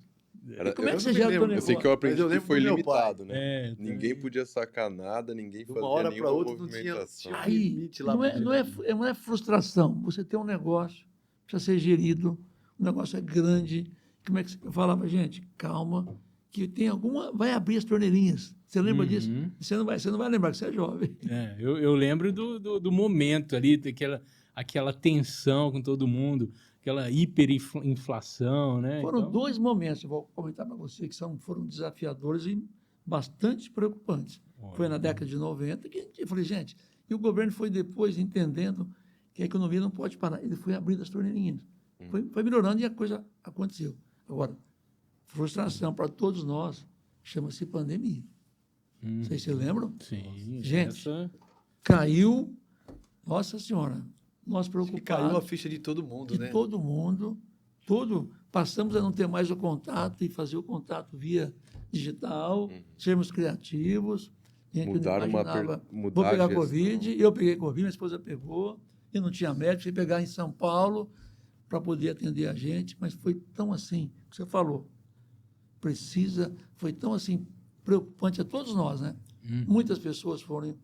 Era- E como é eu que não você me gera o lembro. teu Eu sei negócio? que eu aprendi Mas eu que lembro foi do meu limitado, né? É, Ninguém podia sacar nada, ninguém De fazia uma hora para nenhuma outra não tinha, movimentação. tinha Aí, limite lá. não é, pra não, é, tirar. não é frustração. Você tem um negócio, precisa ser gerido, o negócio é grande. Como é que eu falava, gente, calma, que tem alguma... Vai abrir as torneirinhas. Você lembra disso? Uhum. Você não vai lembrar que você é jovem. eu lembro do momento ali, aquela tensão com todo mundo, aquela hiperinflação, né? Foram Então, dois momentos, eu vou comentar para você, que foram desafiadores e bastante preocupantes. Foi na década de 90 que eu falei, gente, e o governo foi depois entendendo que a economia não pode parar. Ele foi abrindo as torneirinhas. Foi melhorando e a coisa aconteceu. Agora, frustração para todos nós chama-se pandemia. Vocês se lembram? sim. Gente, essa- caiu, Nossa Senhora, nós Acho que preocupados. caiu a ficha de todo mundo, De né? todo mundo, passamos a não ter mais o contato e fazer o contato via digital, sermos criativos. A gente Mudaram não uma imaginava, mudar vou a pegar gestão. Covid, eu peguei Covid, minha esposa pegou, eu não tinha médico, fui pegar em São Paulo para poder atender a gente, mas foi tão assim, o que você falou, foi tão assim, preocupante a todos nós, né? Muitas pessoas foram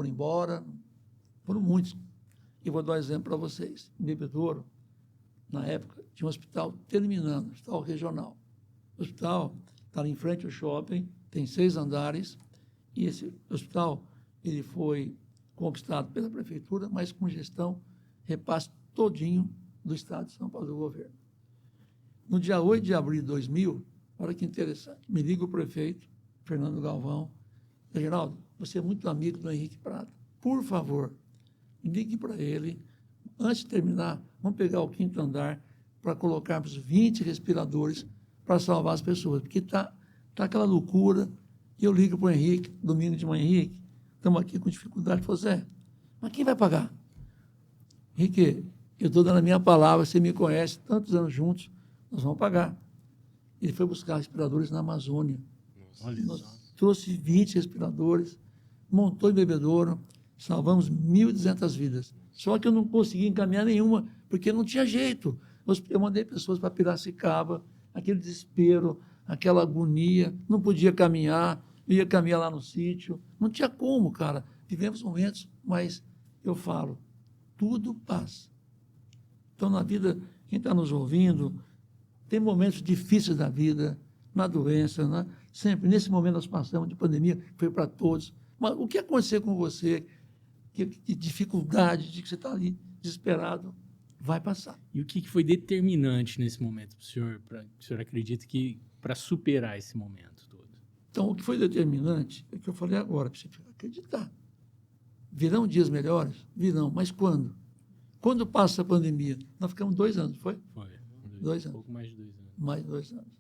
embora, foram muitos. E vou dar um exemplo para vocês. Em Bebedouro, na época, tinha um hospital terminando, hospital regional. O hospital está ali em frente ao shopping, tem 6 andares, e esse hospital ele foi conquistado pela prefeitura, mas com gestão, repasse todinho do Estado de São Paulo, do governo. No dia 8 de abril de 2000, olha que interessante, me liga o prefeito, Fernando Galvão, Geraldo, você é muito amigo do Henrique Prata, por favor, ligue para ele, antes de terminar, vamos pegar o 5º andar para colocarmos 20 respiradores para salvar as pessoas, porque tá aquela loucura, e eu ligo para o Henrique, domingo de manhã, Henrique, estamos aqui com dificuldade, falou, Zé, mas quem vai pagar? Henrique, eu estou dando a minha palavra, você me conhece, tantos anos juntos, nós vamos pagar. Ele foi buscar respiradores na Amazônia. Olha Nós só. trouxe 20 respiradores, montou em Bebedouro, salvamos 1.200 vidas. Só que eu não consegui encaminhar nenhuma, porque não tinha jeito. Eu mandei pessoas para Piracicaba, aquele desespero, aquela agonia, não podia caminhar, ia caminhar lá no sítio, não tinha como, cara. Vivemos momentos, mas eu falo, tudo passa. Então, na vida, quem está nos ouvindo, tem momentos difíceis da vida, na doença, né? Sempre, nesse momento nós passamos de pandemia, foi para todos. Mas o que acontecer com você, que dificuldade, de que você está ali desesperado, vai passar. E o que foi determinante nesse momento para o senhor? O senhor acredita que para superar esse momento todo? Então, o que foi determinante é o que eu falei agora, para você acreditar. Virão dias melhores? Virão, mas quando? Quando passa a pandemia? Nós ficamos 2 anos, foi? Foi. 2 anos. Um pouco mais de 2 anos. Mais 2 anos.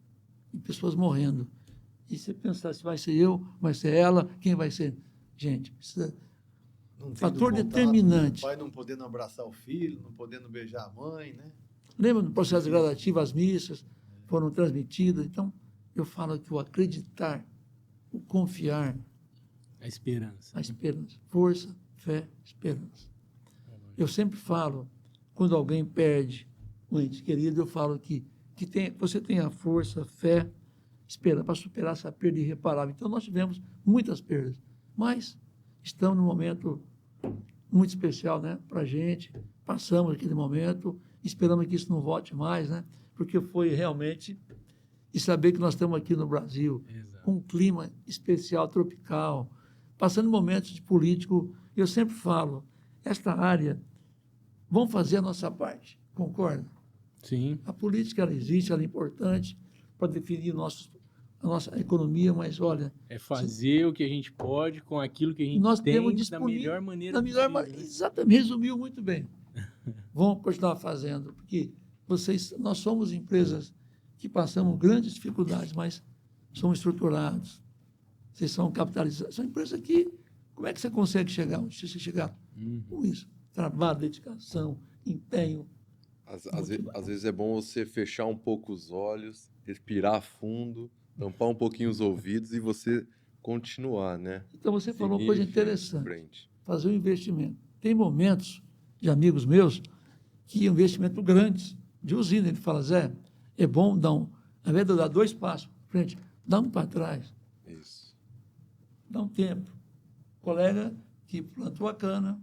E pessoas morrendo. E você pensar se vai ser eu, vai ser ela, quem vai ser? Gente, precisa... Não tendo Fator contato, determinante. O pai não podendo abraçar o filho, não podendo beijar a mãe, né? Lembra do processo gradativo, as missas foram transmitidas? Então, eu falo que o acreditar, o confiar, A esperança. a esperança. Força, fé, esperança. Eu sempre falo, quando alguém perde um ente querido, eu falo que você tem a força, fé, esperança para superar essa perda irreparável. Então, nós tivemos muitas perdas, mas estamos num momento muito especial, né, para a gente. Passamos aquele momento, esperamos que isso não volte mais, né, porque foi realmente... E saber que nós estamos aqui no Brasil, Exato. com um clima especial, tropical, passando momentos de político. Eu sempre falo, esta área, vamos fazer a nossa parte, concorda? Sim. A política, ela existe, ela é importante para definir a nossa economia, mas, olha... É fazer o que a gente pode com aquilo que a gente Nós tem temos da disponível, melhor maneira da melhor possível, né? Exatamente, resumiu muito bem. Vamos continuar fazendo, porque nós somos empresas que passamos grandes dificuldades, mas somos estruturados, vocês são capitalizados. São empresas que, como é que você consegue chegar onde você chegar? Com isso, trabalho, dedicação, empenho, Às vezes é bom você fechar um pouco os olhos, respirar fundo, tampar um pouquinho os ouvidos e você continuar, né? Então, você falou uma coisa Seguir em interessante, frente. fazer um investimento. Tem momentos de amigos meus que investimento grandes, de usina, ele fala, Zé, é bom dar ao invés de eu dar 2 passos para frente, dá um para trás, Isso. dá um tempo. Colega que plantou a cana,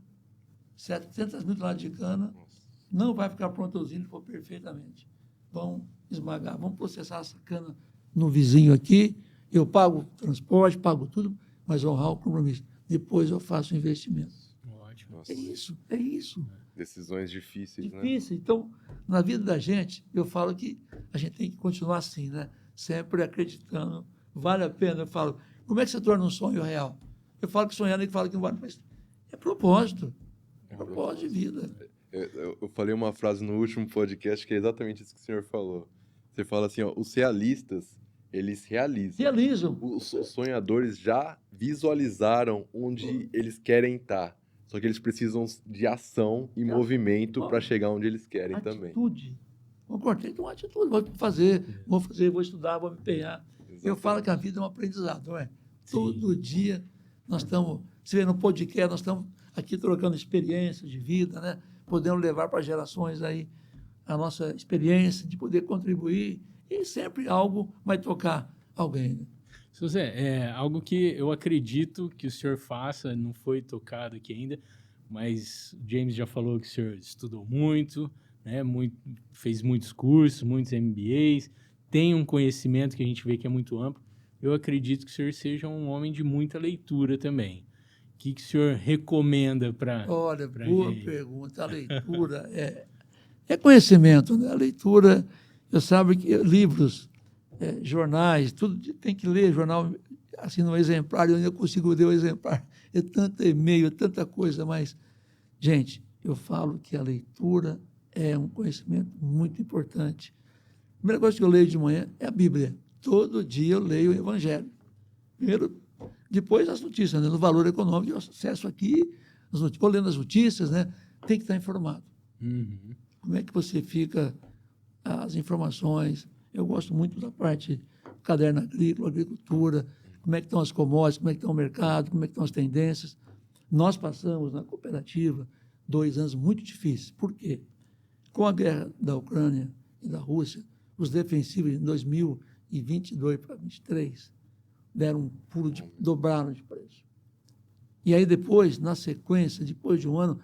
700 mil toneladas de cana, Nossa. não vai ficar pronto a usina se for perfeitamente. Vão esmagar, vão processar essa cana no vizinho aqui, eu pago o transporte, pago tudo, mas honrar o compromisso. Depois eu faço o investimento. Ótimo. Nossa. É isso, é isso. Decisões difíceis, né? Difícil. Então, na vida da gente, eu falo que a gente tem que continuar assim, né? Sempre acreditando. Vale a pena. Eu falo, como é que você torna um sonho real? Eu falo que sonhar, ele fala que não vale, mas é propósito. É propósito de vida. Eu falei uma frase no último podcast que é exatamente isso que o senhor falou. Você fala assim, ó, os realistas, eles realizam. Realizam. Os sonhadores já visualizaram onde eles querem estar. Só que eles precisam de ação e movimento para chegar onde eles querem também. Atitude. Concordo, tem que ter uma atitude. Vou fazer, vou estudar, vou me empenhar. Eu falo que a vida é um aprendizado, não é? Todo dia nós estamos, você vê no podcast, nós estamos aqui trocando experiências de vida, né? Podendo levar para gerações aí a nossa experiência, de poder contribuir, e sempre algo vai tocar alguém. Né? Seu Zé, é algo que eu acredito que o senhor faça, não foi tocado aqui ainda, mas o James já falou que o senhor estudou muito, né? Fez muitos cursos, muitos MBAs, tem um conhecimento que a gente vê que é muito amplo. Eu acredito que o senhor seja um homem de muita leitura também. O que o senhor recomenda para Olha, pra boa gente? pergunta. A leitura é conhecimento, né? A leitura, eu sabe que livros, jornais, tudo tem que ler, jornal, assim, no exemplar, eu ainda consigo ler o exemplar. É tanto e-mail, é tanta coisa, mas, gente, eu falo que a leitura é um conhecimento muito importante. A primeira coisa que eu leio de manhã é a Bíblia. Todo dia eu leio o Evangelho. Primeiro, depois as notícias, né? No Valor Econômico, eu acesso aqui, vou lendo as notícias, né? Tem que estar informado. Uhum. Como é que você fica, as informações? Eu gosto muito da parte do caderno agrícola, agricultura, como é que estão as commodities, como é que está o mercado, como é que estão as tendências. Nós passamos na cooperativa 2 anos muito difíceis. Por quê? Com a guerra da Ucrânia e da Rússia, os defensivos em 2022 para 2023 deram um pulo, dobraram de preço. E aí depois, na sequência, depois de um ano,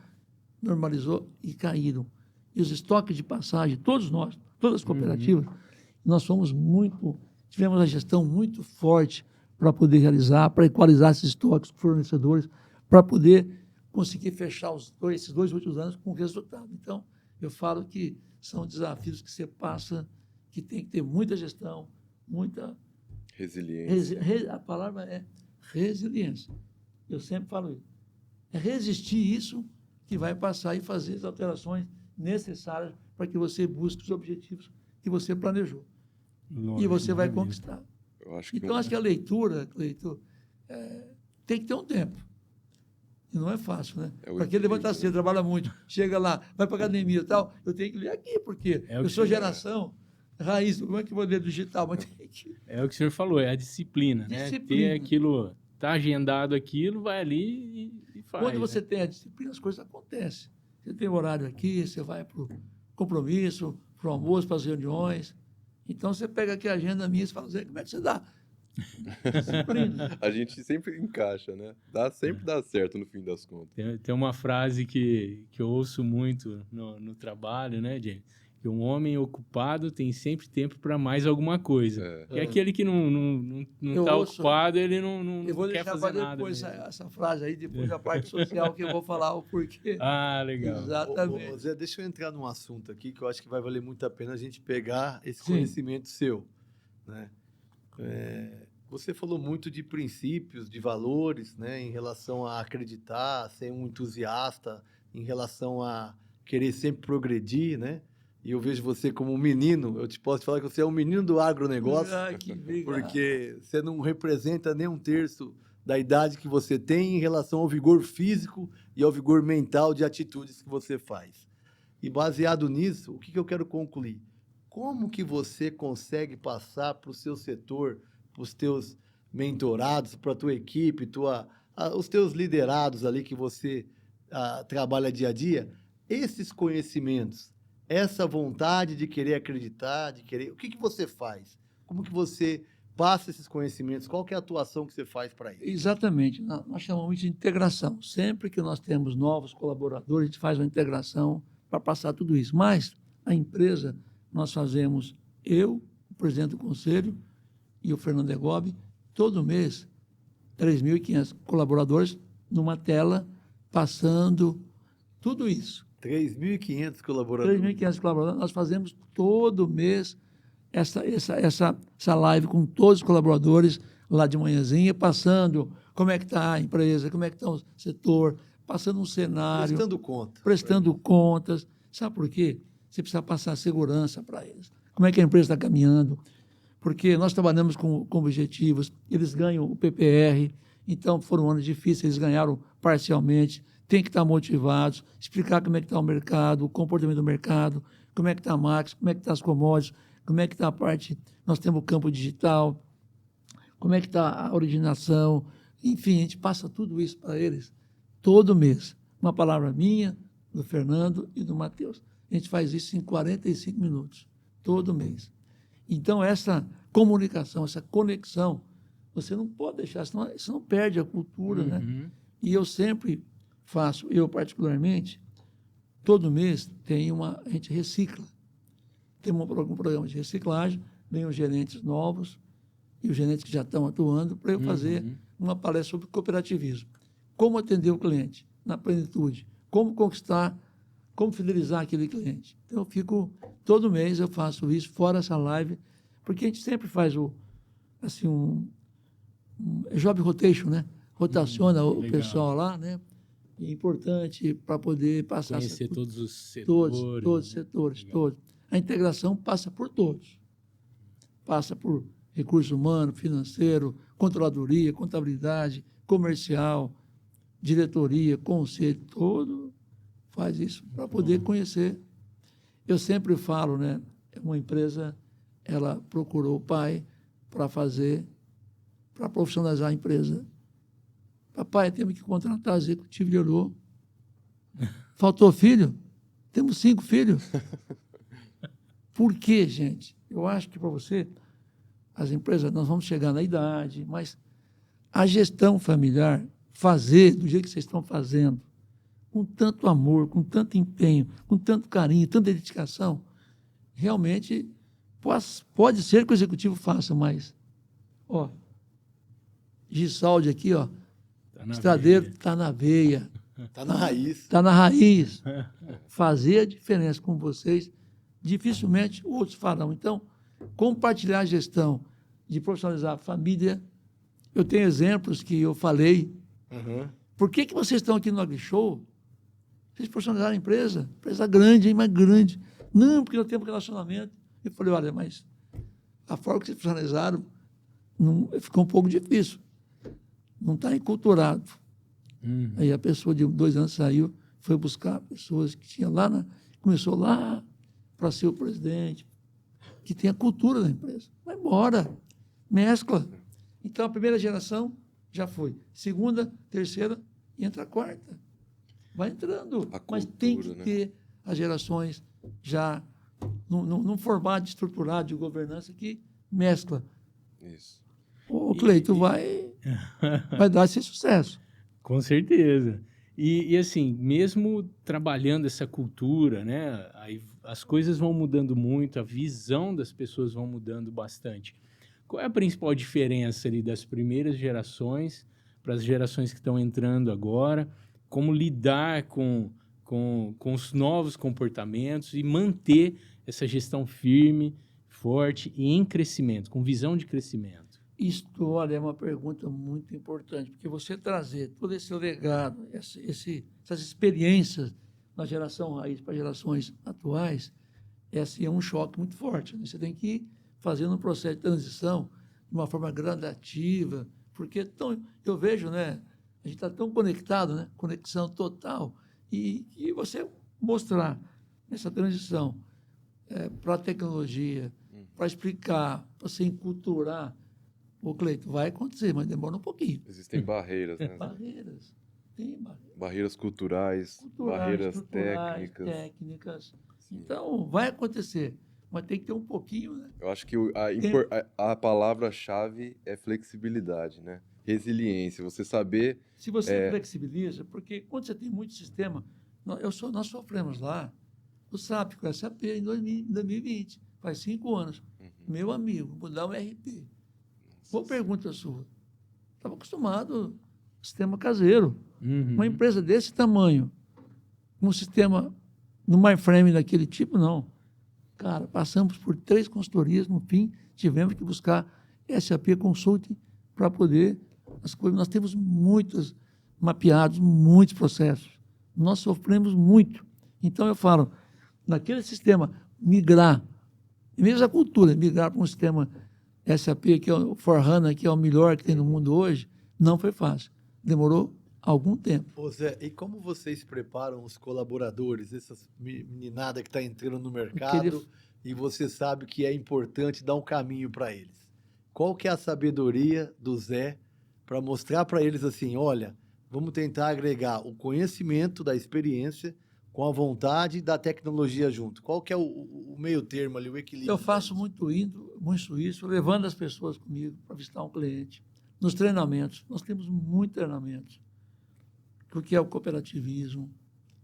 normalizou e caíram. E os estoques de passagem, todos nós, todas as cooperativas, nós tivemos uma gestão muito forte para poder realizar, para equalizar esses estoques com fornecedores, para poder conseguir fechar esses 2 últimos anos com resultado. Então, eu falo que são desafios que você passa, que tem que ter muita gestão, muita... Resiliência. A palavra é resiliência. Eu sempre falo isso. É resistir isso que vai passar e fazer as alterações necessárias para que você busque os objetivos que você planejou. Lógico, E você vai maravilha. conquistar. Eu acho que Então, acho que a leitura, Cleiton, tem que ter um tempo. E não é fácil, né? É o Para quem levanta equilíbrio, cedo, né? trabalha muito, chega lá, vai para academia e tal, eu tenho que ler aqui, porque É o eu que sou você- geração raiz, como é que eu vou ler digital? Mas tem que... É o que o senhor falou, é a disciplina, né? Disciplina. Ter aquilo, tá agendado aquilo, vai ali e faz. Quando você né? tem a disciplina, as coisas acontecem. Você tem o horário aqui, você vai para o compromisso, para o almoço, para as reuniões. Então, você pega aqui a agenda minha e fala, Zé, como é que você dá? Disciplina. a gente sempre encaixa, né? Sempre dá certo no fim das contas. Tem uma frase que eu ouço muito no trabalho, né, James? Que um homem ocupado tem sempre tempo para mais alguma coisa. É. E aquele que não Eu está ouço- ocupado, ele não Eu vou quer deixar fazer para nada. depois mesmo. essa frase aí, depois a parte social, que eu vou falar o porquê. Ah, legal. Exatamente. Zé, deixa eu entrar num assunto aqui que eu acho que vai valer muito a pena a gente pegar esse Sim. conhecimento seu, né? Você falou muito de princípios, de valores, né, em relação a acreditar, ser um entusiasta, em relação a querer sempre progredir, né? E eu vejo você como um menino, eu te posso falar que você é um menino do agronegócio, Ai, que obrigado. porque você não representa nem um terço da idade que você tem em relação ao vigor físico e ao vigor mental de atitudes que você faz. E baseado nisso, o que eu quero concluir? Como que você consegue passar para o seu setor, para os teus mentorados, para a tua equipe, os teus liderados ali que você trabalha dia a dia, esses conhecimentos, essa vontade de querer acreditar, de querer... O que você faz? Como que você passa esses conhecimentos? Qual que é a atuação que você faz para isso? Exatamente. Nós chamamos de integração. Sempre que nós temos novos colaboradores, a gente faz uma integração para passar tudo isso. Mas a empresa, nós fazemos, eu, o presidente do conselho, e o Fernando Egobi, todo mês, 3.500 colaboradores numa tela, passando tudo isso. 3.500 colaboradores. 3.500 colaboradores. Nós fazemos todo mês essa live com todos os colaboradores lá de manhãzinha, passando como é que está a empresa, como é que está o setor, passando um cenário. Prestando conta. Prestando contas. Sabe por quê? Você precisa passar segurança para eles. Como é que a empresa está caminhando? Porque nós trabalhamos com objetivos, eles ganham o PPR, então foram anos difíceis, eles ganharam parcialmente, tem que estar motivados, explicar como é que está o mercado, o comportamento do mercado, como é que está a máquina, como é que está as commodities, como é que está a parte, nós temos o campo digital, como é que está a originação, enfim, a gente passa tudo isso para eles todo mês. Uma palavra minha, do Fernando e do Matheus. A gente faz isso em 45 minutos, todo mês. Então, essa comunicação, essa conexão, você não pode deixar, senão você não perde a cultura, né? E eu sempre faço, eu particularmente, todo mês a gente recicla. Tem um programa de reciclagem, vem os gerentes novos e os gerentes que já estão atuando para eu fazer uma palestra sobre cooperativismo. Como atender o cliente na plenitude, como conquistar, como fidelizar aquele cliente. Então, todo mês eu faço isso, fora essa live, porque a gente sempre faz um job rotation, né? Rotaciona o pessoal lá, né? É importante para poder passar... Conhecer todos os setores. Todos os setores, todos. A integração passa por todos. Passa por recurso humano, financeiro, controladoria, contabilidade, comercial, diretoria, conselho, todo faz isso para poder conhecer. Eu sempre falo, né? Uma empresa, ela procurou o pai para profissionalizar a empresa. Papai, temos que contratar executivo, ele olhou. Faltou filho? Temos 5 filhos. Por quê, gente? Eu acho que para você, as empresas, nós vamos chegar na idade, mas a gestão familiar, fazer do jeito que vocês estão fazendo, com tanto amor, com tanto empenho, com tanto carinho, tanta dedicação, realmente pode ser que o executivo faça, mas, ó, Gisaldi aqui, ó, estradeiro está na veia. Está na raiz. Está na raiz. Fazer a diferença com vocês, dificilmente outros farão. Então, compartilhar a gestão de profissionalizar a família. Eu tenho exemplos que eu falei. Por que vocês estão aqui no AgriShow? Vocês profissionalizaram a empresa grande, hein, mas grande. Não, porque nós temos relacionamento. Eu falei, olha, mas a forma que vocês profissionalizaram ficou um pouco difícil. Não está enculturado. Aí a pessoa de 2 anos saiu, foi buscar pessoas que tinha começou lá para ser o presidente, que tem a cultura da empresa. Vai embora, mescla. Então, a primeira geração já foi. Segunda, terceira, e entra a quarta. Vai entrando. Mas tem que ter as gerações já num formato estruturado de governança que mescla. Isso. O Cleito vai dar esse sucesso. Com certeza. E assim, mesmo trabalhando essa cultura, né, aí as coisas vão mudando muito, a visão das pessoas vão mudando bastante. Qual é a principal diferença ali das primeiras gerações para as gerações que estão entrando agora? Como lidar com os novos comportamentos e manter essa gestão firme, forte e em crescimento, com visão de crescimento? Olha, é uma pergunta muito importante, porque você trazer todo esse legado, essas experiências da geração raiz para gerações atuais, é um choque muito forte. Né? Você tem que ir fazendo um processo de transição de uma forma gradativa, porque eu vejo, né, a gente está tão conectado, né, conexão total, e você mostrar essa transição para a tecnologia, para explicar, para você enculturar, o Cleito, vai acontecer, mas demora um pouquinho. Existem barreiras, né? Barreiras. Tem barreiras. Barreiras culturais, barreiras estruturais, técnicas. técnicas. Então, vai acontecer, mas tem que ter um pouquinho, né? Eu acho que a palavra-chave é flexibilidade, né? Resiliência, você saber... Se você flexibiliza, porque quando você tem muito sistema, nós sofremos lá o SAP com o SAP em 2020, faz 5 anos. Meu amigo, mudar o RP. Boa pergunta sua. Estava acostumado sistema caseiro. Uma empresa desse tamanho, um sistema no mainframe daquele tipo, não. Cara, passamos por 3 consultorias, no fim, tivemos que buscar SAP Consulting para poder as coisas. Nós temos muitos mapeados, muitos processos. Nós sofremos muito. Então, eu falo, naquele sistema, migrar, mesmo a cultura, migrar para um sistema SAP, que é o S/4HANA, que é o melhor que tem no mundo hoje, não foi fácil. Demorou algum tempo. Ô Zé, e como vocês preparam os colaboradores, essas meninada que está entrando no mercado e você sabe que é importante dar um caminho para eles? Qual que é a sabedoria do Zé para mostrar para eles assim, olha, vamos tentar agregar o conhecimento da experiência com a vontade da tecnologia junto? Qual que é o meio termo ali, o equilíbrio? Eu faço muito isso, levando as pessoas comigo para visitar um cliente. Nos treinamentos, nós temos muitos treinamentos. O que é o cooperativismo?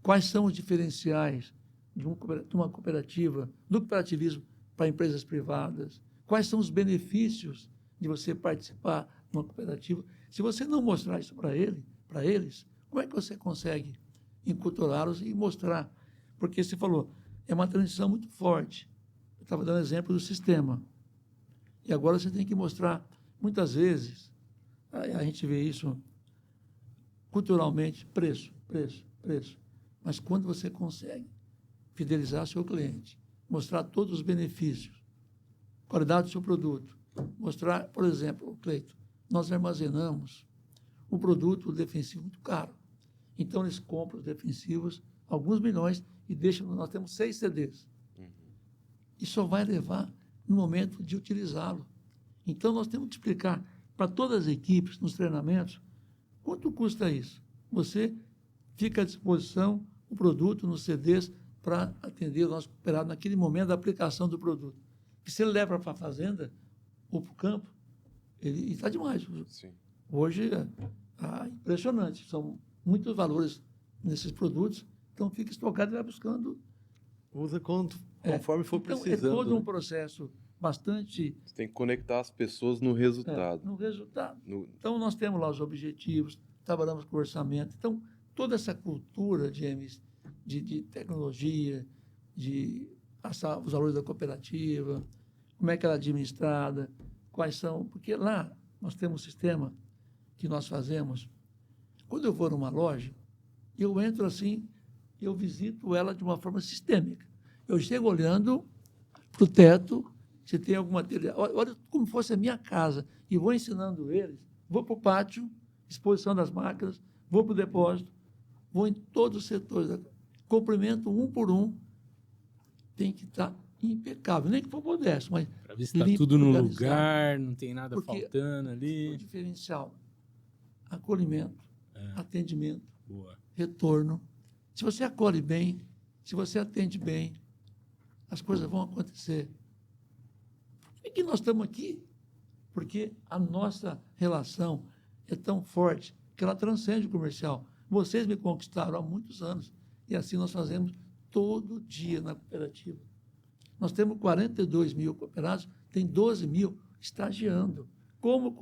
Quais são os diferenciais de uma cooperativa, do cooperativismo para empresas privadas? Quais são os benefícios de você participar de uma cooperativa? Se você não mostrar isso para eles, como é que você consegue enculturá-los e mostrar? Porque você falou, é uma transição muito forte. Eu estava dando exemplo do sistema. E agora você tem que mostrar, muitas vezes, a gente vê isso culturalmente, preço. Mas quando você consegue fidelizar seu cliente, mostrar todos os benefícios, qualidade do seu produto, mostrar, por exemplo, Cleito, nós armazenamos o produto defensivo muito caro. Então, eles compram os defensivos, alguns milhões, e deixam, nós temos 6 CDs. E só vai levar no momento de utilizá-lo. Então, nós temos que explicar para todas as equipes, nos treinamentos, quanto custa isso? Você fica à disposição o produto nos CDs para atender o nosso cooperado naquele momento da aplicação do produto. E se ele leva para a fazenda ou para o campo, ele está demais. Sim. Hoje é impressionante, são muitos valores nesses produtos, então fica estocado e vai buscando. Usa conforme for então, precisando. É todo um processo bastante... Você tem que conectar as pessoas no resultado. no resultado. Então, nós temos lá os objetivos, trabalhamos com o orçamento. Então, toda essa cultura, James, de tecnologia, de passar os valores da cooperativa, como é que ela é administrada, quais são... Porque lá nós temos um sistema que nós fazemos. Quando eu vou numa loja, eu entro assim, eu visito ela de uma forma sistêmica. Eu chego olhando para o teto, se tem alguma... Olha como fosse a minha casa, e vou ensinando eles, vou para o pátio, exposição das máquinas, vou para o depósito, vou em todos os setores, cumprimento um por um, tem que estar impecável, nem que for modesto, mas... Para ver se está tudo no lugar, não tem nada faltando ali. O diferencial, acolhimento, atendimento, boa, retorno. Se você acolhe bem, se você atende bem, as coisas vão acontecer. Por que nós estamos aqui? Porque a nossa relação é tão forte que ela transcende o comercial. Vocês me conquistaram há muitos anos e assim nós fazemos todo dia na cooperativa. Nós temos 42 mil cooperados, tem 12 mil estagiando. Como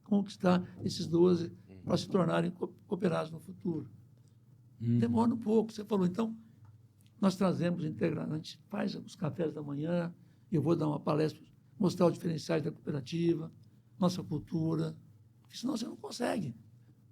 conquistar esses 12 para se tornarem cooperados no futuro? Demora um pouco, você falou. Então, nós trazemos integrante, a gente faz os cafés da manhã, eu vou dar uma palestra, mostrar os diferenciais da cooperativa, nossa cultura, porque senão você não consegue.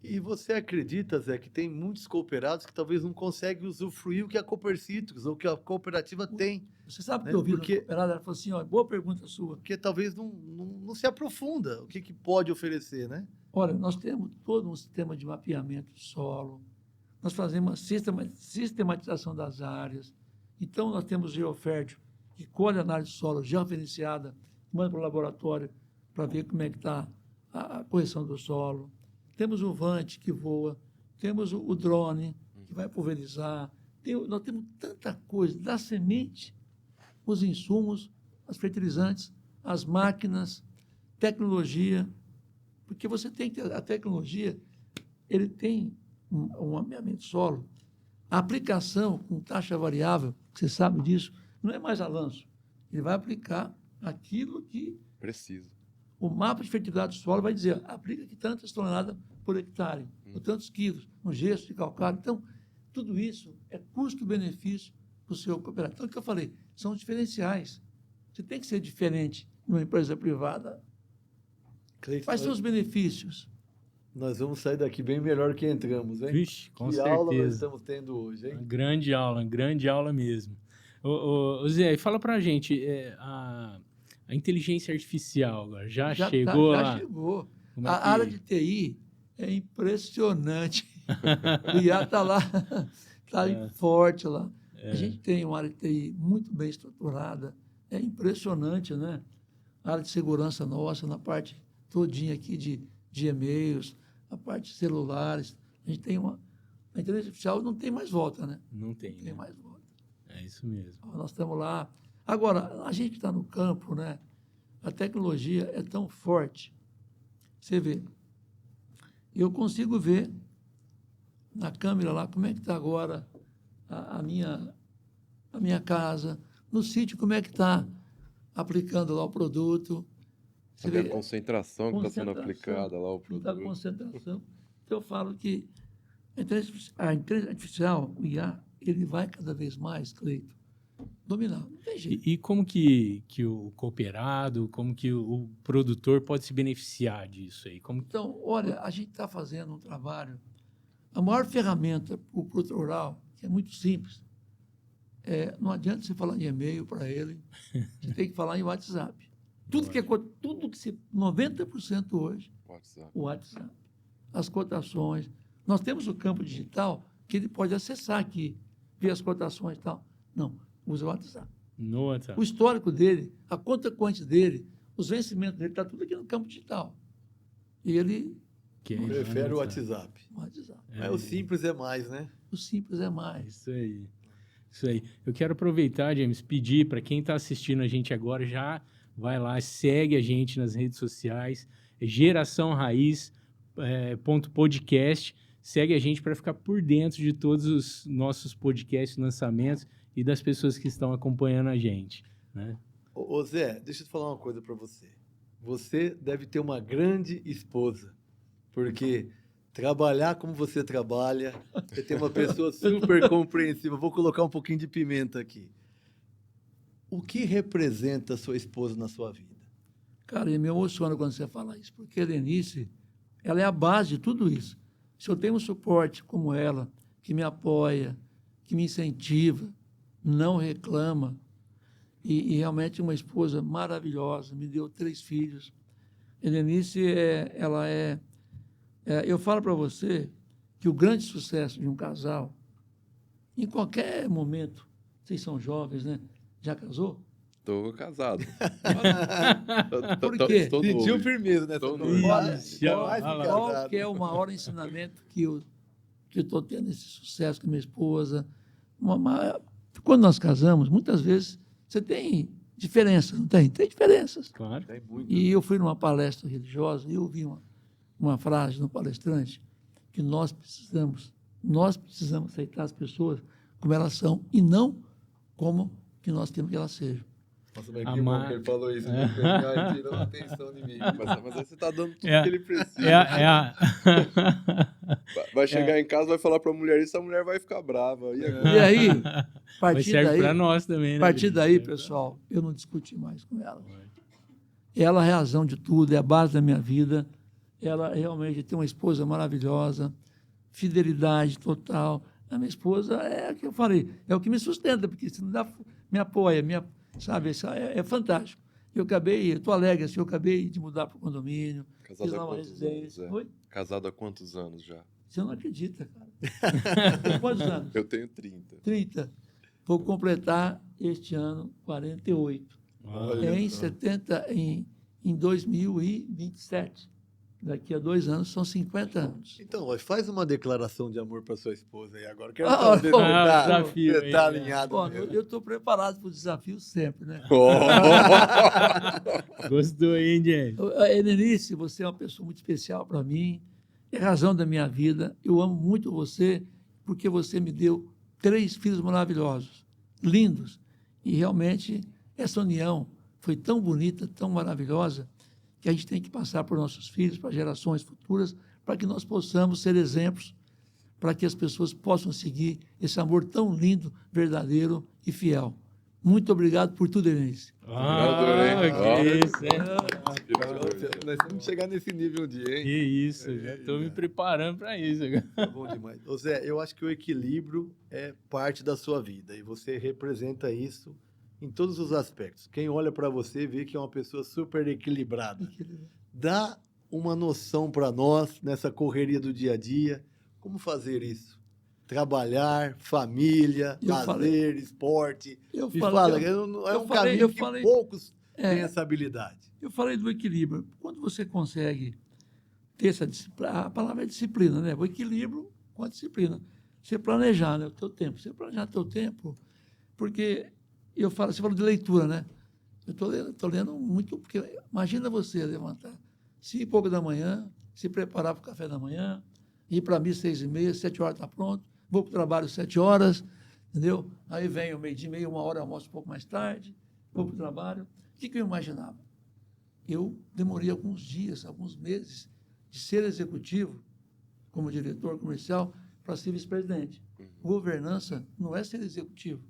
E você acredita, Zé, que tem muitos cooperados que talvez não conseguem usufruir o que a Coopercitrus ou que a cooperativa tem? Você sabe que eu ouvi uma cooperada, ela falou assim, ó, boa pergunta sua. Porque talvez não se aprofunda o que pode oferecer, né? Olha, nós temos todo um sistema de mapeamento de solo, nós fazemos uma sistematização das áreas, Então, nós temos o geofértil, que colhe a análise de solo georreferenciada, manda para o laboratório para ver como é que está a correção do solo. Temos o Vante, que voa. Temos o drone, que vai pulverizar. Nós temos tanta coisa, da semente, os insumos, os fertilizantes, as máquinas, tecnologia, porque você tem que ter a tecnologia, ele tem um mapeamento solo, a aplicação com taxa variável, você sabe disso, não é mais a lanço, ele vai aplicar aquilo que Preciso. o mapa de fertilidade do solo vai dizer, aplica aqui tantas toneladas por hectare, ou tantos quilos, no gesso de calcário. Então, tudo isso é custo-benefício para o seu cooperativo. Então, o que eu falei, são diferenciais. Você tem que ser diferente numa empresa privada. Cleiton, Quais são os benefícios? nós vamos sair daqui bem melhor que entramos, hein? Vixe, com que certeza. aula nós estamos tendo hoje, hein? Uma grande aula mesmo. Ô, Zé, fala pra gente, a inteligência artificial agora já chegou já lá? chegou. Como é A que- área de TI é impressionante. O IA está lá, está forte lá. A gente tem uma área de TI muito bem estruturada. É impressionante, né? A área de segurança nossa, na parte todinha aqui de e-mails, a parte de celulares. A gente tem uma... A inteligência artificial não tem mais volta, né? Não tem, Não tem né? mais volta. É isso mesmo. Nós estamos lá. Agora, a gente que está no campo, né? A tecnologia é tão forte. Você vê, eu consigo ver na câmera lá como é que está agora a minha casa, no sítio como é que está aplicando lá o produto. Você Saber vê a concentração que está sendo concentração, aplicada lá o da produto. concentração. Então, eu falo que a inteligência artificial, o IA, ele vai cada vez mais, Cleito, dominar. Não tem jeito. E como que o cooperado, como que o produtor pode se beneficiar disso aí? Como... Então, olha, a gente está fazendo um trabalho. A maior ferramenta para o produtor rural, que é muito simples, não adianta você falar em e-mail para ele, você tem que falar em WhatsApp. Tudo que se 90% hoje, WhatsApp. o WhatsApp. As cotações. Nós temos o campo digital que ele pode acessar aqui, ver as cotações e tal. Não, usa o WhatsApp. No WhatsApp. O histórico dele, a conta corrente dele, os vencimentos dele, está tudo aqui no campo digital. E ele, Que Prefere o WhatsApp. o WhatsApp. Mas o simples é mais, né? O simples é mais. Isso aí. Isso aí. Eu quero aproveitar, James, pedir para quem está assistindo a gente agora, já vai lá, segue a gente nas redes sociais, Geração Raiz, .podcast, segue a gente para ficar por dentro de todos os nossos podcasts, lançamentos e das pessoas que estão acompanhando a gente, né? Ô Zé, deixa eu te falar uma coisa para você. Você deve ter uma grande esposa, porque trabalhar como você trabalha, você tem uma pessoa super compreensiva. Vou colocar um pouquinho de pimenta aqui. O que representa a sua esposa na sua vida? Cara, e me emociona quando você fala isso, porque a Denise, ela é a base de tudo isso. Se eu tenho um suporte como ela, que me apoia, que me incentiva, não reclama, e realmente uma esposa maravilhosa, me deu 3 filhos. A Denise, eu falo para você que o grande sucesso de um casal, em qualquer momento, vocês são jovens, né? Já casou? Tô casado. Por quê? Estou Sentiu novo. firmeza nessa Tô coisa. noivo. Mais que Qual casado. que é o maior ensinamento que eu estou tendo esse sucesso com a minha esposa? Quando nós casamos, muitas vezes você tem diferenças, não tem? Tem diferenças. Claro. Tem muito. E eu fui numa palestra religiosa e eu ouvi uma frase no palestrante que nós precisamos aceitar as pessoas como elas são e não como que nós temos que elas sejam. Nossa, mas que Amar. bom que ele falou isso. Né? Ai, tirou a atenção de mim. Mas aí você tá dando tudo É. que ele precisa. Vai chegar em casa, vai falar pra mulher isso, a mulher vai ficar brava. E agora? E aí, a Mas partir serve daí, para nós também, né? a partir James? daí, Serve pra- pessoal, eu não discuti mais com ela. Ela é a razão de tudo, é a base da minha vida. Ela realmente tem uma esposa maravilhosa, fidelidade total. A minha esposa é o que eu falei, é o que me sustenta, porque se não dá, me apoia, sabe, isso é fantástico. Eu estou alegre, assim, eu acabei de mudar para o condomínio, Casado fiz há lá uma quantos anos, residência. Zé? Oi? Casado há quantos anos já? Você não acredita, cara. Tem quantos anos? Eu tenho 30. 30. Vou completar este ano 48. Olha Em só. 70, em 2027. Daqui a 2 anos são 50 anos. Então, ó, faz uma declaração de amor para sua esposa aí agora. Quero Ah, saber se ó, você tá- desafio você aí, tá né? alinhado Bom, mesmo. eu estou preparado para o desafio sempre, né? Gostou, hein, James? Helenice, você é uma pessoa muito especial para mim, é razão da minha vida. Eu amo muito você, porque você me deu 3 filhos maravilhosos, lindos. E realmente essa união foi tão bonita, tão maravilhosa, que a gente tem que passar para os nossos filhos, para gerações futuras, para que nós possamos ser exemplos, para que as pessoas possam seguir esse amor tão lindo, verdadeiro e fiel. Muito obrigado por tudo, Helenice. Que isso, hein? Nós vamos chegar nesse nível um dia, Que hein? isso, já estou me preparando para isso. É bom demais. Ô Zé, eu acho que o equilíbrio é parte da sua vida e você representa isso em todos os aspectos. Quem olha para você vê que é uma pessoa super equilibrada. Dá uma noção para nós nessa correria do dia a dia, como fazer isso? Trabalhar, família, Eu lazer, falei- esporte. Eu Me falei- fala, eu- é eu um falei- caminho eu que falei- poucos É. têm essa habilidade. Eu falei do equilíbrio. Quando você consegue ter essa disciplina, a palavra é disciplina, né? O equilíbrio com a disciplina. Você planejar, né, o teu tempo. Você planejar o teu tempo, porque você falou de leitura, né? Eu estou lendo muito, porque imagina você levantar 5 e pouco da manhã, se preparar para o café da manhã, ir para a missa 6h30, 7 horas está pronto, vou para o trabalho 7 horas, entendeu? Aí vem o meio-dia e meia, 1 hora, almoço um pouco mais tarde, vou para o trabalho. O que eu imaginava? Eu demorei alguns dias, alguns meses, de ser executivo, como diretor comercial, para ser vice-presidente. Governança não é ser executivo.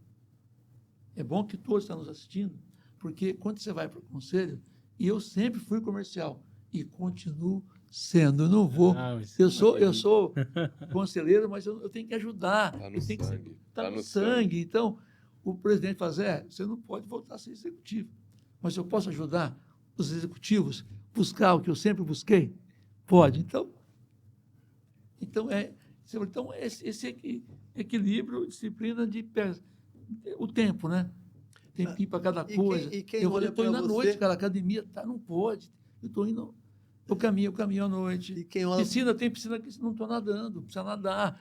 É bom que todos estão nos assistindo, porque quando você vai para o conselho, e eu sempre fui comercial, e continuo sendo, eu não vou. Isso Eu sou conselheiro, mas eu tenho que ajudar. Tá no eu tenho que sangue. Tá no sangue. Então, o presidente fala, Zé, você não pode voltar a ser executivo, mas eu posso ajudar os executivos buscar o que eu sempre busquei? Pode. Então esse equilíbrio, disciplina o tempo, né? Tempinho para cada E coisa. quem Eu olha estou indo pra à você- noite, cara, academia, não pode. Eu estou indo. Eu caminho à noite. E quem olha... Tem piscina que não estou nadando, precisa nadar.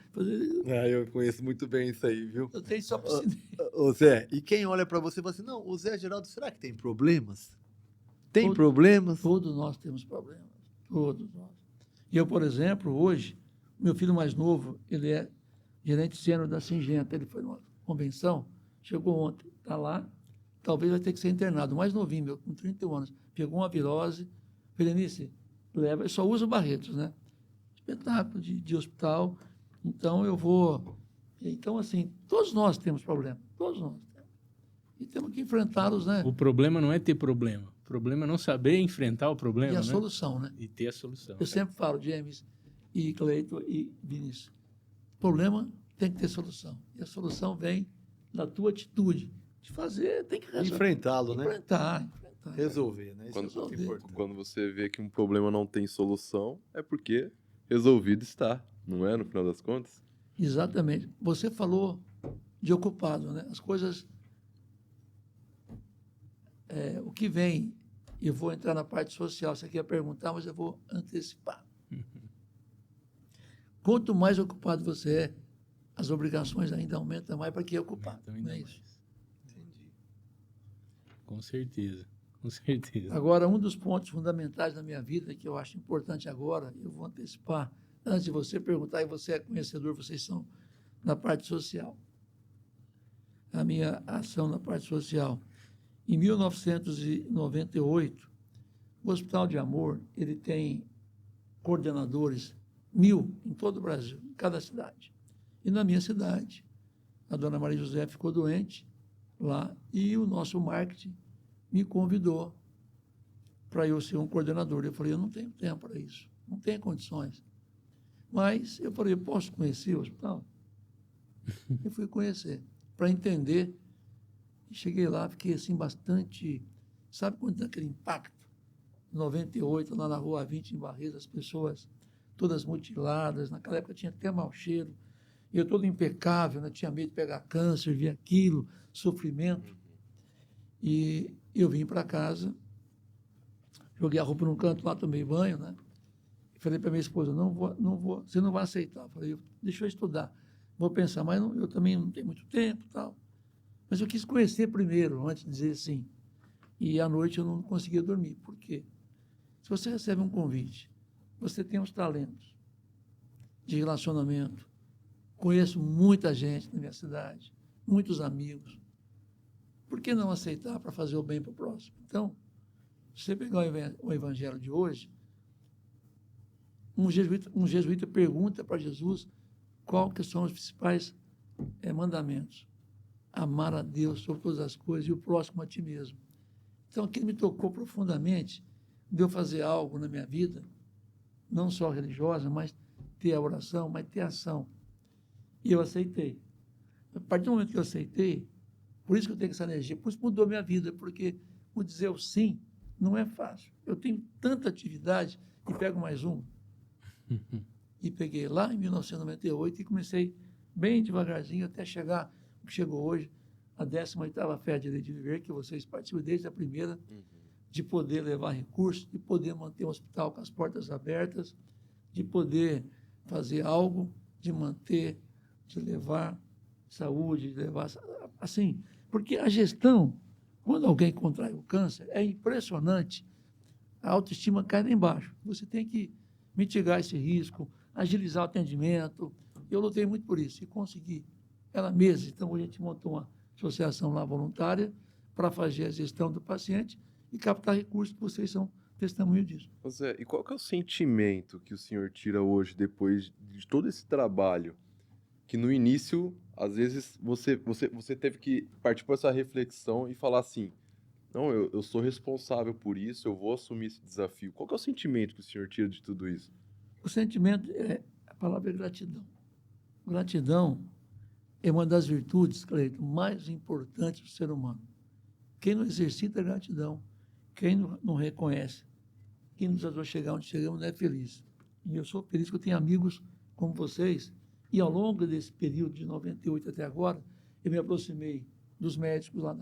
Eu conheço muito bem isso aí, viu? Eu tenho só piscina. Ô Zé, e quem olha para você e fala assim, não, o Zé Geraldo, será que tem problemas? Tem Todo- problemas? Todos nós temos problemas. Todos nós. E eu, por exemplo, hoje, meu filho mais novo, ele é gerente sênior da Singenta. Ele foi numa convenção, chegou ontem, está lá, talvez vai ter que ser internado. O mais novinho, meu, com 31 anos, pegou uma virose. Berenice, leva, eu só uso Barretos, né? Espetáculo de hospital. Então, eu vou... Então, assim, todos nós temos problema. Todos nós temos. E temos que enfrentá-los, né? O problema não é ter problema. O problema é não saber enfrentar o problema, E a né? solução, né? E ter a solução. Eu sempre falo, James e Cleiton e Vinícius, problema tem que ter solução. E a solução vem da tua atitude de fazer, tem que resolver. Enfrentá-lo, né? Enfrentar. Resolver, né? Isso Quando- é muito resolver. importante. Quando você vê que um problema não tem solução, é porque resolvido está, não é, no final das contas? Exatamente. Você falou de ocupado, né? As coisas... o que vem, eu vou entrar na parte social, você quer perguntar, mas eu vou antecipar. Quanto mais ocupado você é, as obrigações ainda aumentam mais para quem é ocupado. Então, Não ainda é mais. isso? Com certeza. Com certeza. Agora, um dos pontos fundamentais da minha vida, que eu acho importante agora, eu vou antecipar, antes de você perguntar, e você é conhecedor, vocês são na parte social. A minha ação na parte social. Em 1998, o Hospital de Amor, ele tem coordenadores 1.000 em todo o Brasil, em cada cidade. E na minha cidade, a dona Maria José ficou doente lá, e o nosso marketing me convidou para eu ser um coordenador. Eu falei, eu não tenho tempo para isso, não tenho condições. Mas eu falei, eu posso conhecer o hospital? Eu fui conhecer, para entender. E cheguei lá, fiquei assim bastante... Sabe quando tem aquele impacto? Em 98, lá na Rua 20, em Barretos, as pessoas todas mutiladas. Naquela época tinha até mau cheiro. Eu todo impecável, né? Tinha medo de pegar câncer, via aquilo, sofrimento. E eu vim para casa, joguei a roupa num canto lá, tomei banho, né? Falei para minha esposa, não vou, você não vai aceitar. Falei, deixa eu estudar. Vou pensar, mas eu também não tenho muito tempo e tal. Mas eu quis conhecer primeiro, antes de dizer sim. E à noite eu não conseguia dormir. Por quê? Se você recebe um convite, você tem os talentos de relacionamento. Conheço muita gente na minha cidade, muitos amigos. Por que não aceitar para fazer o bem para o próximo? Então, se você pegar o evangelho de hoje, um jesuíta pergunta para Jesus qual que são os principais mandamentos. Amar a Deus sobre todas as coisas e o próximo a ti mesmo. Então, aquilo me tocou profundamente de eu fazer algo na minha vida, não só religiosa, mas ter a oração, mas ter ação. E eu aceitei. A partir do momento que eu aceitei, por isso que eu tenho essa energia, por isso mudou minha vida, porque o dizer o sim não é fácil. Eu tenho tanta atividade e pego mais um. E peguei lá em 1998 e comecei bem devagarzinho até chegar o que chegou hoje, a 18ª Fé de Lei de Viver, que vocês participam desde a primeira, de poder levar recursos, de poder manter um hospital com as portas abertas, de poder fazer algo, de manter, de levar saúde, de levar... Assim, porque a gestão, quando alguém contrai o câncer, é impressionante, a autoestima cai lá embaixo. Você tem que mitigar esse risco, agilizar o atendimento. Eu lutei muito por isso e consegui. Ela mesma, então, a gente montou uma associação lá voluntária para fazer a gestão do paciente e captar recursos, que vocês são testemunho disso. Zé, e qual que é o sentimento que o senhor tira hoje, depois de todo esse trabalho, que no início, às vezes, você teve que partir por essa reflexão e falar assim, não, eu sou responsável por isso, eu vou assumir esse desafio. Qual que é o sentimento que o senhor tira de tudo isso? O sentimento, a palavra é gratidão. Gratidão é uma das virtudes, Cleiton, mais importantes do ser humano. Quem não exercita a gratidão, quem não reconhece, quem nos ajudou a chegar onde chegamos, não é feliz. E eu sou feliz que eu tenho amigos como vocês, e ao longo desse período de 98 até agora, eu me aproximei dos médicos lá,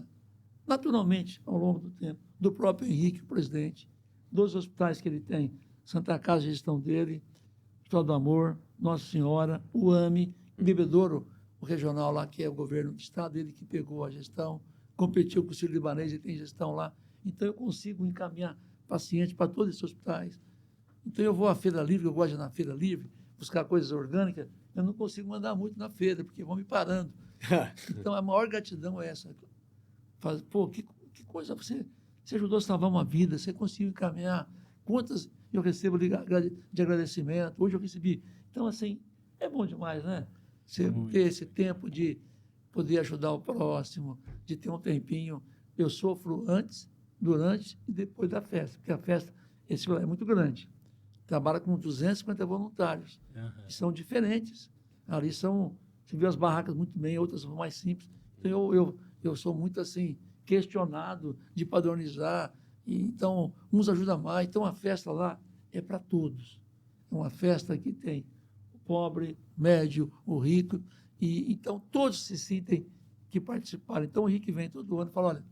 naturalmente, ao longo do tempo, do próprio Henrique, o presidente, dos hospitais que ele tem, Santa Casa, a gestão dele, Hospital do Amor, Nossa Senhora, o AME, o Bebedouro, o regional lá, que é o governo do estado, ele que pegou a gestão, competiu com o Sírio-Libanês e tem gestão lá. Então, eu consigo encaminhar pacientes para todos esses hospitais. Então, eu vou à Feira Livre, eu gosto de ir na Feira Livre, buscar coisas orgânicas, eu não consigo mandar muito na feira, porque vão me parando. Então, a maior gratidão é essa. Pô, que coisa, você ajudou a salvar uma vida, você conseguiu encaminhar. Quantas eu recebo de agradecimento, hoje eu recebi. Então, assim, é bom demais, né? Você ter esse tempo de poder ajudar o próximo, de ter um tempinho. Eu sofro antes, durante e depois da festa, porque a festa, esse é muito grande. Trabalha com 250 voluntários, que são diferentes. Ali são, você vê as barracas muito bem, outras são mais simples. Então, eu sou muito, assim, questionado de padronizar. E, então, uns ajudam mais. Então, a festa lá é para todos. É uma festa que tem o pobre, o médio, o rico. E, então, todos se sentem que participaram. Então, o Henrique vem todo ano e fala, olha,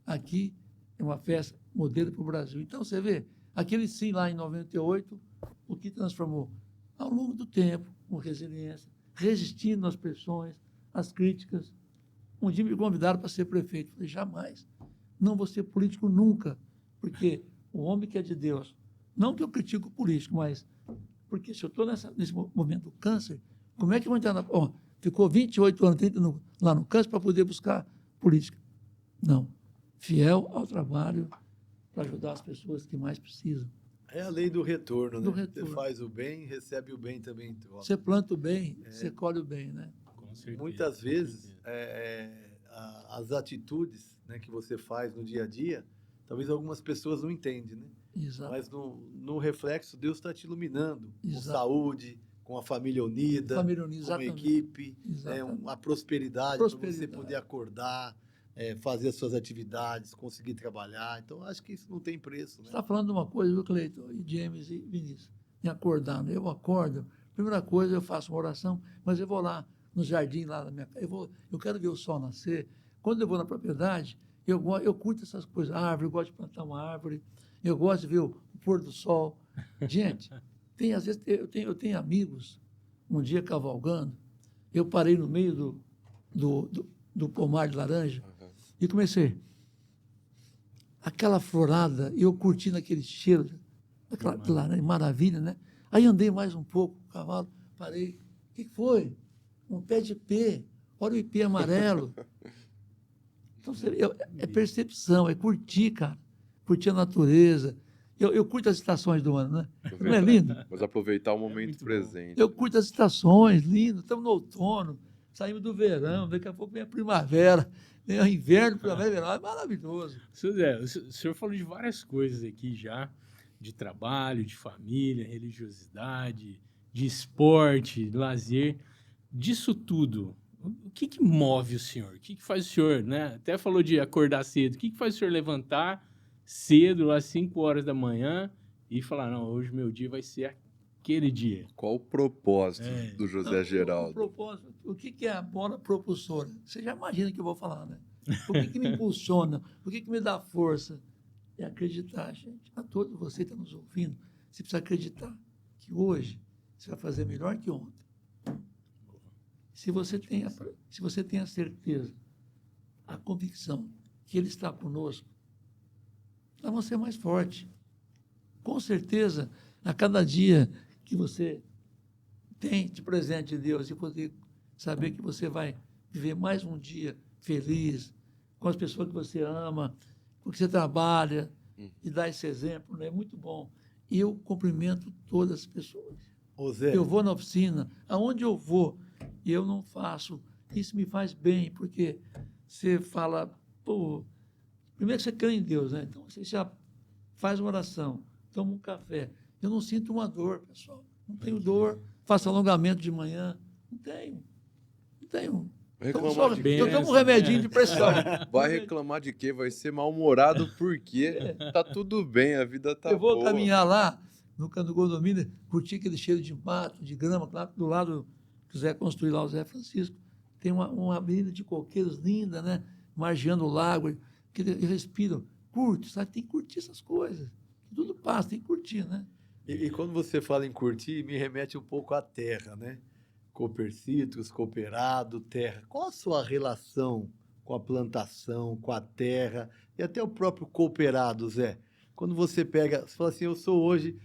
aqui é uma festa modelo para o Brasil. Então, você vê, aquele sim lá em 98, o que transformou? Ao longo do tempo, com resiliência, resistindo às pressões, às críticas. Um dia me convidaram para ser prefeito. Falei, jamais. Não vou ser político nunca. Porque o homem que é de Deus, não que eu critico o político, mas porque se eu estou nesse momento do câncer, como é que eu vou entrar na... ficou 28 anos lá no câncer para poder buscar política. Não. Fiel ao trabalho para ajudar as pessoas que mais precisam. É a lei do retorno, né? Do retorno. Você faz o bem, recebe o bem também. Você planta o bem, você colhe o bem, né? Com certeza, Muitas com vezes, certeza. as atitudes, né, que você faz no dia a dia, talvez algumas pessoas não entendem, né? Exato. Mas no reflexo, Deus está te iluminando. Com Exato. saúde, com a família unida, Família unida, com uma exatamente. equipe, Exatamente. a prosperidade, para você poder acordar, fazer as suas atividades, conseguir trabalhar. Então, acho que isso não tem preço, Você né? está falando de uma coisa, viu, Cleiton, e James e Vinícius, me acordando. Eu acordo, primeira coisa, eu faço uma oração, mas eu vou lá no jardim lá na minha casa. Eu quero ver o sol nascer. Quando eu vou na propriedade, eu curto essas coisas. Árvore, eu gosto de plantar uma árvore. Eu gosto de ver o pôr do sol. Gente, às vezes eu tenho amigos, um dia cavalgando, eu parei no meio do pomar de laranja e comecei. Aquela florada, eu curtindo aquele cheiro, aquela laranja, maravilha, né? Aí andei mais um pouco com o cavalo, parei. O que foi? Um pé de ipê. Olha o ipê amarelo. Então, é percepção, é curtir, cara. Curtir a natureza. Eu curto as estações do ano, né? Não é lindo? Mas aproveitar o momento muito presente. Eu curto as estações, lindo. Estamos no outono, saímos do verão, daqui a pouco vem a primavera, vem o inverno, primavera, verão. É maravilhoso. Seu Zé, o senhor falou de várias coisas aqui já, de trabalho, de família, religiosidade, de esporte, de lazer. Disso tudo, o que move o senhor? O que faz o senhor, né? Até falou de acordar cedo. O que faz o senhor levantar cedo, às 5 horas da manhã, e falar, não, hoje meu dia vai ser aquele dia? Qual o propósito É. do José Geraldo? Propósito, o que é a bola propulsora? Você já imagina que eu vou falar, né? O que me impulsiona? O que me dá força? É acreditar, gente. A todos vocês que estão nos ouvindo, você precisa acreditar que hoje você vai fazer melhor que ontem. Se você tem a certeza, a convicção que Ele está conosco, nós vamos ser mais fortes. Com certeza, a cada dia que você tem de presente de Deus e poder saber que você vai viver mais um dia feliz, com as pessoas que você ama, com que você trabalha, e dá esse exemplo, né? É muito bom. E eu cumprimento todas as pessoas. Ô Zé, Eu vou na oficina, aonde eu vou, e eu não faço. Isso me faz bem, porque você fala, pô, primeiro que você crê em Deus, né? Então você já faz uma oração, toma um café. Eu não sinto uma dor, pessoal. Não tenho dor. Faço alongamento de manhã. Não tenho. Reclamar de quê? Eu tomo um remedinho de pressão. Vai reclamar de quê? Vai ser mal-humorado por quê? Tá tudo bem, a vida tá Eu vou boa. caminhar lá, no condomínio, curtir aquele cheiro de mato, de grama, lá do lado que o Zé construiu lá, o Zé Francisco. Tem uma avenida de coqueiros linda, né? Margeando o lago, que eu respiro. Curte, sabe? Tem que curtir essas coisas. Tudo passa, tem que curtir, né? e quando você fala em curtir, me remete um pouco à terra, né? Copercitos, cooperado, terra. Qual a sua relação com a plantação, com a terra e até o próprio cooperado, Zé? Quando você pega, você fala assim, eu sou hoje,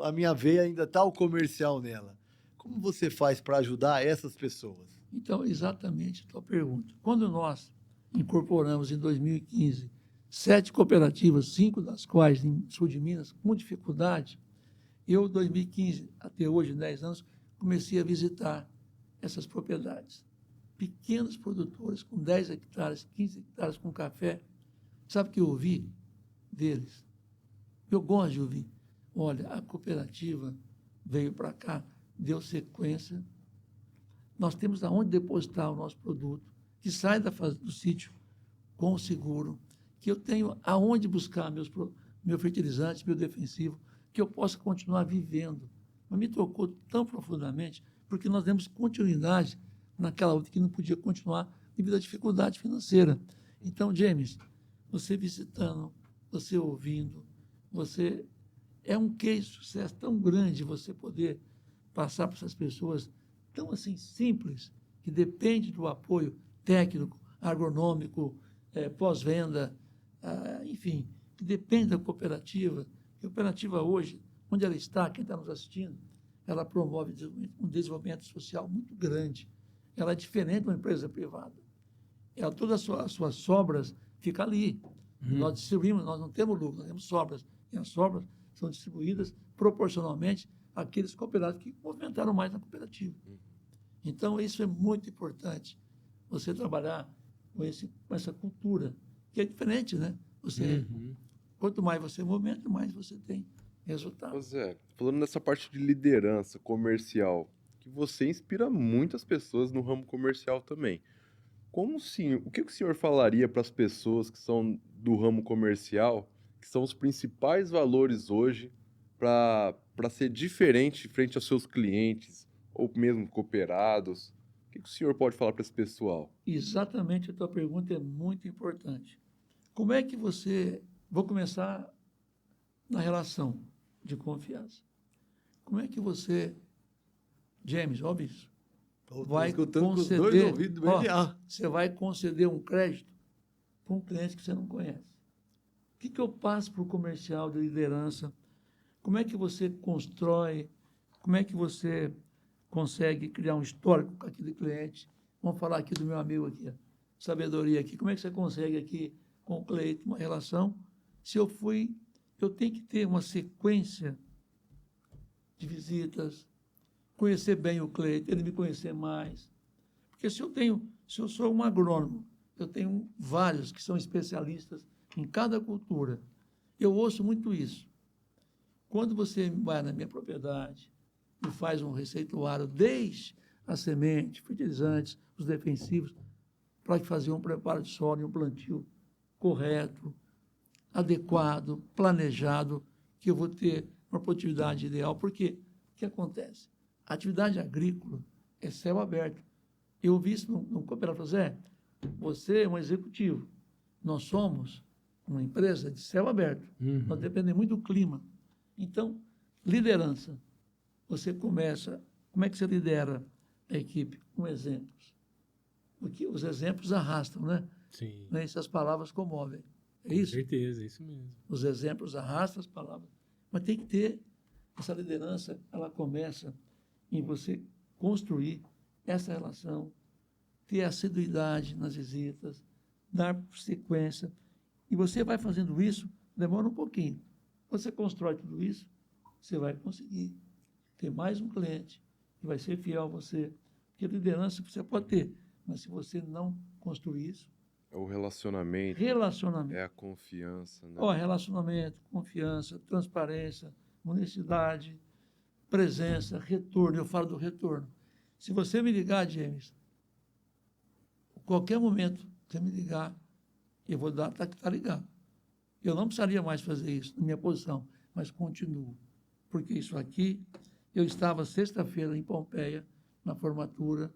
a minha veia ainda está o comercial nela. Como você faz para ajudar essas pessoas? Então, exatamente a tua pergunta. Quando nós incorporamos em 2015 7 cooperativas, 5 das quais em sul de Minas, com dificuldade, eu, 2015 até hoje, 10 anos, comecei a visitar essas propriedades. Pequenos produtores com 10 hectares, 15 hectares com café. Sabe o que eu ouvi deles? Eu gosto de ouvir. Olha, a cooperativa veio para cá, deu sequência. Nós temos aonde depositar o nosso produto, que sai do sítio com seguro, que eu tenho aonde buscar meu fertilizante, meu defensivo, que eu possa continuar vivendo. Mas me tocou tão profundamente, porque nós demos continuidade naquela outra que não podia continuar devido à dificuldade financeira. Então, James, você visitando, você ouvindo, você é um case de sucesso tão grande você poder passar para essas pessoas tão assim simples, que depende do apoio técnico, agronômico, pós-venda, enfim, que depende da cooperativa. A cooperativa hoje, onde ela está, quem está nos assistindo, ela promove um desenvolvimento social muito grande. Ela é diferente de uma empresa privada. Todas as suas sobras ficam ali. Nós distribuímos, nós não temos lucro, nós temos sobras. E as sobras são distribuídas proporcionalmente àqueles cooperados que movimentaram mais na cooperativa. Então, isso é muito importante, você trabalhar com essa cultura, que é diferente, né? Quanto mais você movimenta, mais você tem resultado. Ô Zé, falando nessa parte de liderança comercial, que você inspira muitas pessoas no ramo comercial também. O que o senhor falaria para as pessoas que são do ramo comercial, que são os principais valores hoje para ser diferente frente aos seus clientes, ou mesmo cooperados? que o senhor pode falar para esse pessoal? Exatamente, a tua pergunta é muito importante. Como é que você... Vou começar na relação de confiança. Como é que você, James, óbvio isso, vai escutando com os dois conceder, ouvidos bem de ar. você vai conceder um crédito para um cliente que você não conhece. O que eu passo para o comercial de liderança? Como é que você constrói? Como é que você consegue criar um histórico com aquele cliente? Vamos falar aqui do meu amigo aqui, ó, sabedoria aqui. Como é que você consegue aqui com o cliente uma relação? Se eu tenho que ter uma sequência de visitas, conhecer bem o cliente, ele me conhecer mais. Porque se eu sou um agrônomo, eu tenho vários que são especialistas em cada cultura. Eu ouço muito isso. Quando você vai na minha propriedade e faz um receituário, desde a semente, fertilizantes, os defensivos, para fazer um preparo de solo e um plantio correto, adequado, planejado, que eu vou ter uma produtividade ideal. Porque o que acontece? A atividade agrícola é céu aberto. Eu vi isso no cooperativo. Zé, você é um executivo. Nós somos uma empresa de céu aberto. Nós dependemos muito do clima. Então, liderança. Você começa... Como é que você lidera a equipe? Com exemplos. Porque os exemplos arrastam, né? Sim. Né? Essas palavras comovem. É isso? Com certeza, é isso mesmo. Os exemplos arrastam as palavras. Mas tem que ter essa liderança, ela começa em você construir essa relação, ter assiduidade nas visitas, dar sequência. E você vai fazendo isso, demora um pouquinho. Você constrói tudo isso, você vai conseguir ter mais um cliente que vai ser fiel a você. Porque liderança você pode ter, mas se você não construir isso... É o relacionamento. Relacionamento. É a confiança, né? Relacionamento, confiança, transparência, honestidade, presença, retorno. Eu falo do retorno. Se você me ligar, James, qualquer momento você me ligar, eu vou dar, tá ligado. Eu não precisaria mais fazer isso na minha posição, mas continuo. Porque isso aqui, eu estava sexta-feira em Pompeia, na formatura,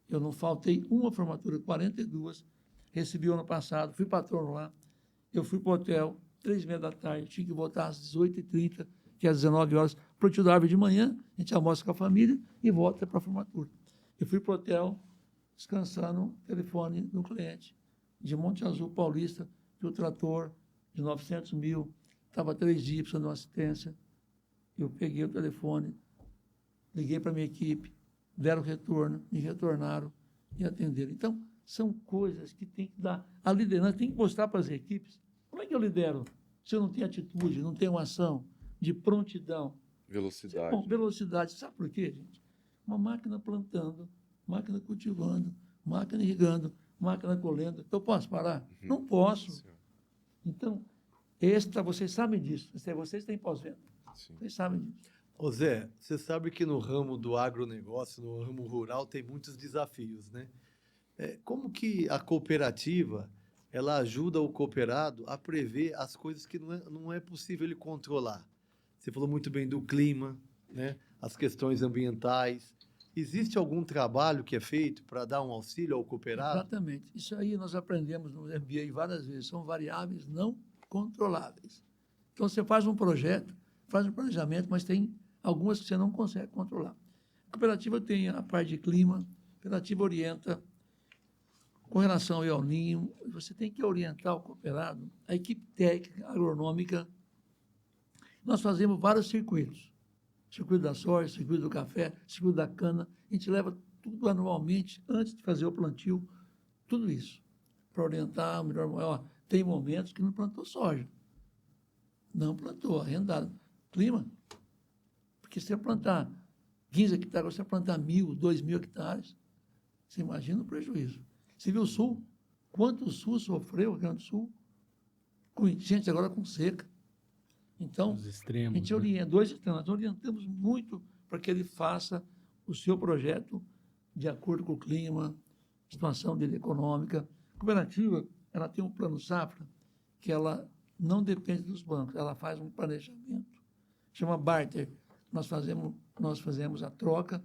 eu não faltei uma formatura, 42, recebi o ano passado, fui patrono lá, eu fui para o hotel, 3h30 da tarde, tinha que voltar às 18h30, que é às 19 horas, plantio da árvore de manhã, a gente almoça com a família e volta para a formatura. Eu fui para o hotel, descansando, telefone do cliente, de Monte Azul Paulista, que o trator de 900 mil, estava 3 dias precisando de uma assistência. Eu peguei o telefone, liguei para a minha equipe, deram retorno, me retornaram e atenderam. Então, são coisas que tem que dar. A liderança tem que mostrar para as equipes. Como é que eu lidero se eu não tenho atitude, não tenho ação de prontidão? Velocidade. Bom, velocidade. Sabe por quê, gente? Uma máquina plantando, máquina cultivando, máquina irrigando, máquina colhendo. Eu posso parar? Não posso. Sim. Então, vocês sabem disso. Vocês têm pós-venda. Vocês sabem disso. Ô Zé, você sabe que no ramo do agronegócio, no ramo rural, tem muitos desafios, né? Como que a cooperativa ela ajuda o cooperado a prever as coisas que não é possível ele controlar? Você falou muito bem do clima, né? As questões ambientais. Existe algum trabalho que é feito para dar um auxílio ao cooperado? Exatamente. Isso aí nós aprendemos no MBA várias vezes. São variáveis não controláveis. Então, você faz um projeto, faz um planejamento, mas tem algumas que você não consegue controlar. A cooperativa tem a parte de clima, a cooperativa orienta com relação ao El Ninho. Você tem que orientar o cooperado, a equipe técnica, agronômica. Nós fazemos vários circuitos. Circuito da soja, circuito do café, circuito da cana. A gente leva tudo anualmente, antes de fazer o plantio, tudo isso, para orientar o melhor. Tem momentos que não plantou soja. Não plantou, arrendado. Clima. Porque se você plantar 15 hectares, você plantar 1.000, 2.000 hectares, você imagina o prejuízo. Você viu o Sul? Quanto o Sul sofreu, o Rio Grande do Sul? Com enchente, agora com seca. Então, Os extremos, a gente orienta, dois extremos, nós orientamos muito para que ele faça o seu projeto de acordo com o clima, situação dele econômica. A cooperativa, ela tem um plano safra que ela não depende dos bancos, ela faz um planejamento, chama barter. Nós fazemos a troca,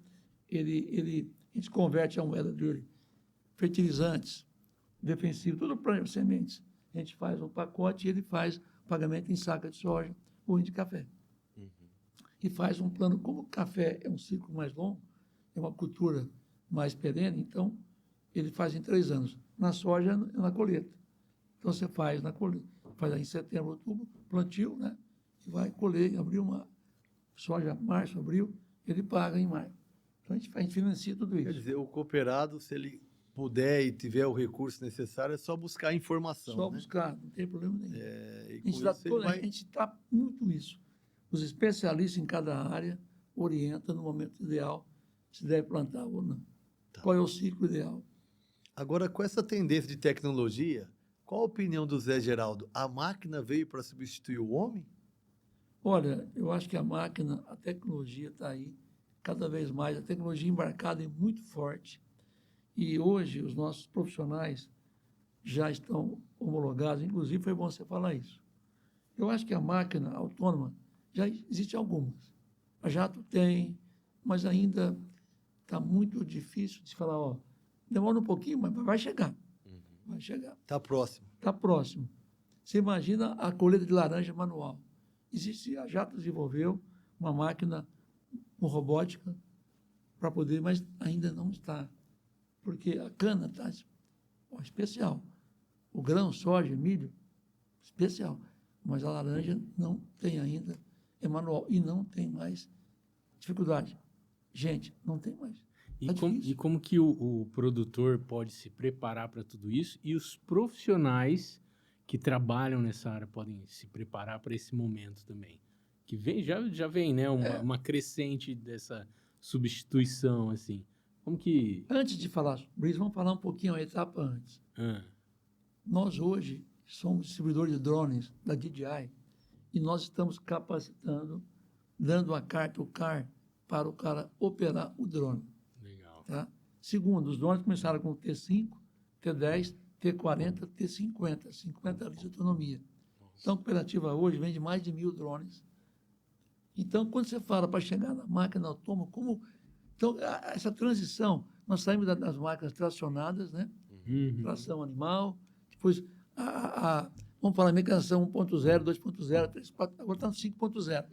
ele A gente converte a moeda de ouro, fertilizantes, defensivos, tudo para sementes. A gente faz um pacote e ele faz pagamento em saca de soja ou de café. E faz um plano. Como o café é um ciclo mais longo, é uma cultura mais perene, então ele faz em 3 anos. Na soja é na colheita. Então você faz na colheita, faz aí em setembro, outubro, plantio, né? E vai colher em abril, soja, março, abril, ele paga em maio. Então a gente financia tudo isso. Quer dizer, o cooperado, se ele puder e tiver o recurso necessário, é só buscar informação. Só né? buscar, não tem problema nenhum. E A com gente dá isso ele vai- a gente tá muito isso. Os especialistas em cada área orientam no momento ideal se deve plantar ou não. Tá. Qual é o ciclo ideal? Agora, com essa tendência de tecnologia, qual a opinião do Zé Geraldo? A máquina veio para substituir o homem? Olha, eu acho que a máquina, a tecnologia está aí cada vez mais. A tecnologia embarcada é muito forte. E hoje os nossos profissionais já estão homologados. Inclusive, foi bom você falar isso. Eu acho que a máquina autônoma já existe algumas. A Jato tem, mas ainda está muito difícil de falar, ó, demora um pouquinho, mas vai chegar. Vai chegar. Está próximo. Está próximo. Você imagina a colheita de laranja manual. Existe, a Jato desenvolveu uma máquina com robótica para poder, mas ainda não está. Porque a cana está especial. O grão, soja, milho, especial. Mas a laranja não tem ainda, é manual. E não tem mais dificuldade. Gente, não tem mais. E como que o produtor pode se preparar para tudo isso e os profissionais que trabalham nessa área podem se preparar para esse momento também? Que vem, já vem, né? Uma crescente dessa substituição, assim. Como que... Antes de falar sobre isso, vamos falar um pouquinho a etapa antes. Nós hoje somos distribuidores de drones da DJI e nós estamos capacitando, dando a carta, o CAR, para o cara operar o drone. Legal. Tá? Segundo, os drones começaram com T5, T10, T40, T50, 50 litros de autonomia. Então, a cooperativa hoje vende mais de 1.000 drones. Então, quando você fala para chegar na máquina autônoma, como... Então, essa transição, nós saímos das máquinas tracionadas, né? Tração animal, depois, vamos falar mecanização 1.0, 2.0, 3.4, agora está no 5.0.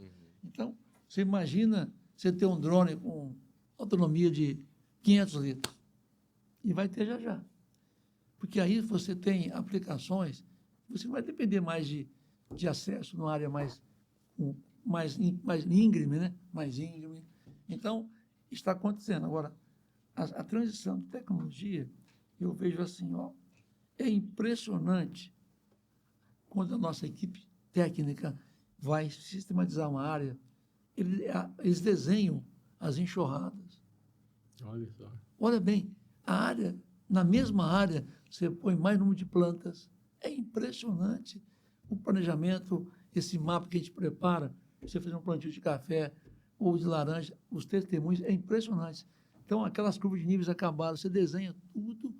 Então, você imagina você ter um drone com autonomia de 500 litros. E vai ter já. Porque aí você tem aplicações, você vai depender mais de acesso numa área mais íngreme, né? Mais íngreme. Então, está acontecendo. Agora, a transição de tecnologia, eu vejo assim, ó, é impressionante quando a nossa equipe técnica vai sistematizar uma área, eles desenham as enxurradas. Olha só. Olha bem, na mesma área, você põe mais número de plantas. É impressionante o planejamento, esse mapa que a gente prepara, você fazer um plantio de café ou de laranja, os testemunhos, é impressionante. Então, aquelas curvas de níveis acabaram, você desenha tudo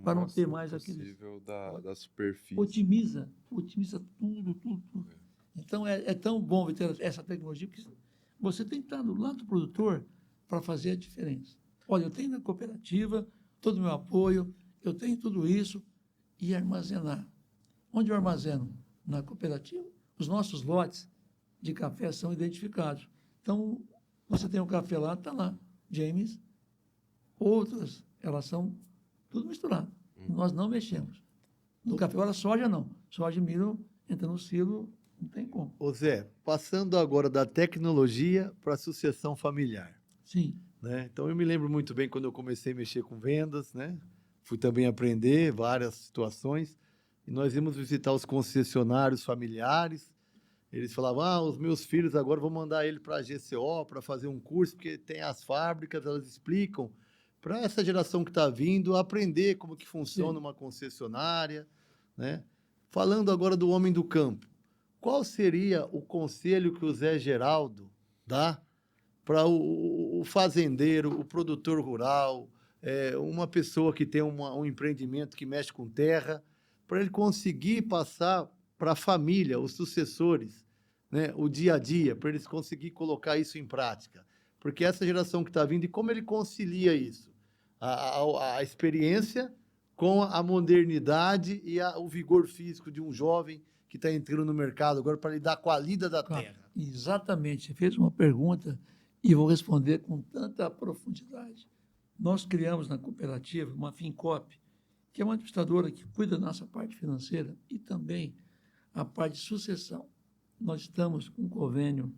para não ter mais aqueles... da superfície. Otimiza tudo. Então, é tão bom ter essa tecnologia, porque você tem que estar do lado do produtor para fazer a diferença. Olha, eu tenho na cooperativa todo o meu apoio, eu tenho tudo isso, e armazenar. Onde eu armazeno? Na cooperativa. Os nossos lotes de café são identificados. Então, você tem um café lá, está lá, James, outras, elas são tudo misturado. Nós não mexemos. No café, agora soja não. Soja e milho entra no silo, não tem como. Ô Zé, passando agora da tecnologia para a sucessão familiar. Sim. Né? Então, eu me lembro muito bem quando eu comecei a mexer com vendas, né? Fui também aprender várias situações, e nós íamos visitar os concessionários familiares. Eles falavam, os meus filhos agora vou mandar ele para a GCO para fazer um curso, porque tem as fábricas, elas explicam para essa geração que está vindo aprender como que funciona uma concessionária, né? Falando agora do homem do campo, qual seria o conselho que o Zé Geraldo dá para o fazendeiro, o produtor rural, uma pessoa que tem um empreendimento que mexe com terra, para ele conseguir passar para a família, os sucessores, né, o dia a dia, para eles conseguirem colocar isso em prática? porque essa geração que está vindo, e como ele concilia isso? A experiência com a modernidade e o vigor físico de um jovem que está entrando no mercado agora para lidar com a lida da terra. Exatamente. Você fez uma pergunta e vou responder com tanta profundidade. Nós criamos na cooperativa uma Fincop, que é uma administradora que cuida da nossa parte financeira e também a parte de sucessão. Nós estamos com um convênio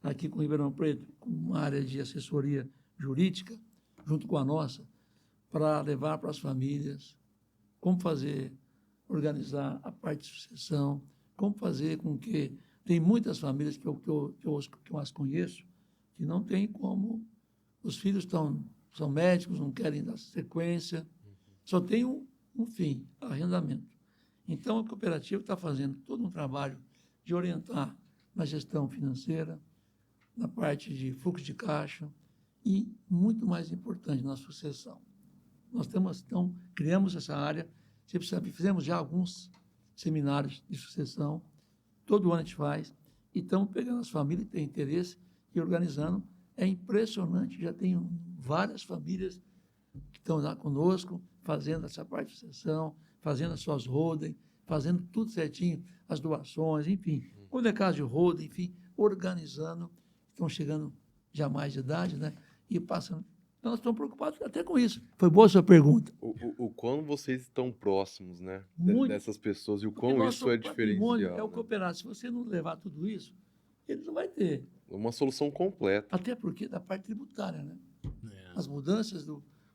aqui com Ribeirão Preto, com uma área de assessoria jurídica, junto com a nossa, para levar para as famílias como fazer, organizar a parte de sucessão, como fazer com que... Tem muitas famílias que eu as conheço que não tem como... Os filhos são médicos, não querem dar sequência, só tem um fim, arrendamento. Então, a cooperativa está fazendo todo um trabalho de orientar na gestão financeira, na parte de fluxo de caixa e, muito mais importante, na sucessão. Nós criamos essa área, fizemos já alguns seminários de sucessão, todo ano a gente faz, e estamos pegando as famílias que têm interesse e organizando. É impressionante, já tem várias famílias que estão lá conosco, fazendo essa parte de sucessão, fazendo as suas holding, fazendo tudo certinho, as doações, enfim, quando é caso de holding, enfim, organizando, estão chegando já mais de idade, né, e passando. Então, nós estamos preocupados até com isso. Foi boa a sua pergunta. O quão vocês estão próximos, né? Muito. Dessas pessoas e o Porque quão nosso isso é patrimônio diferencial. é o Né? cooperado. Se você não levar tudo isso, ele não vai ter. Uma solução completa. Até porque da parte tributária, né? É, As mudanças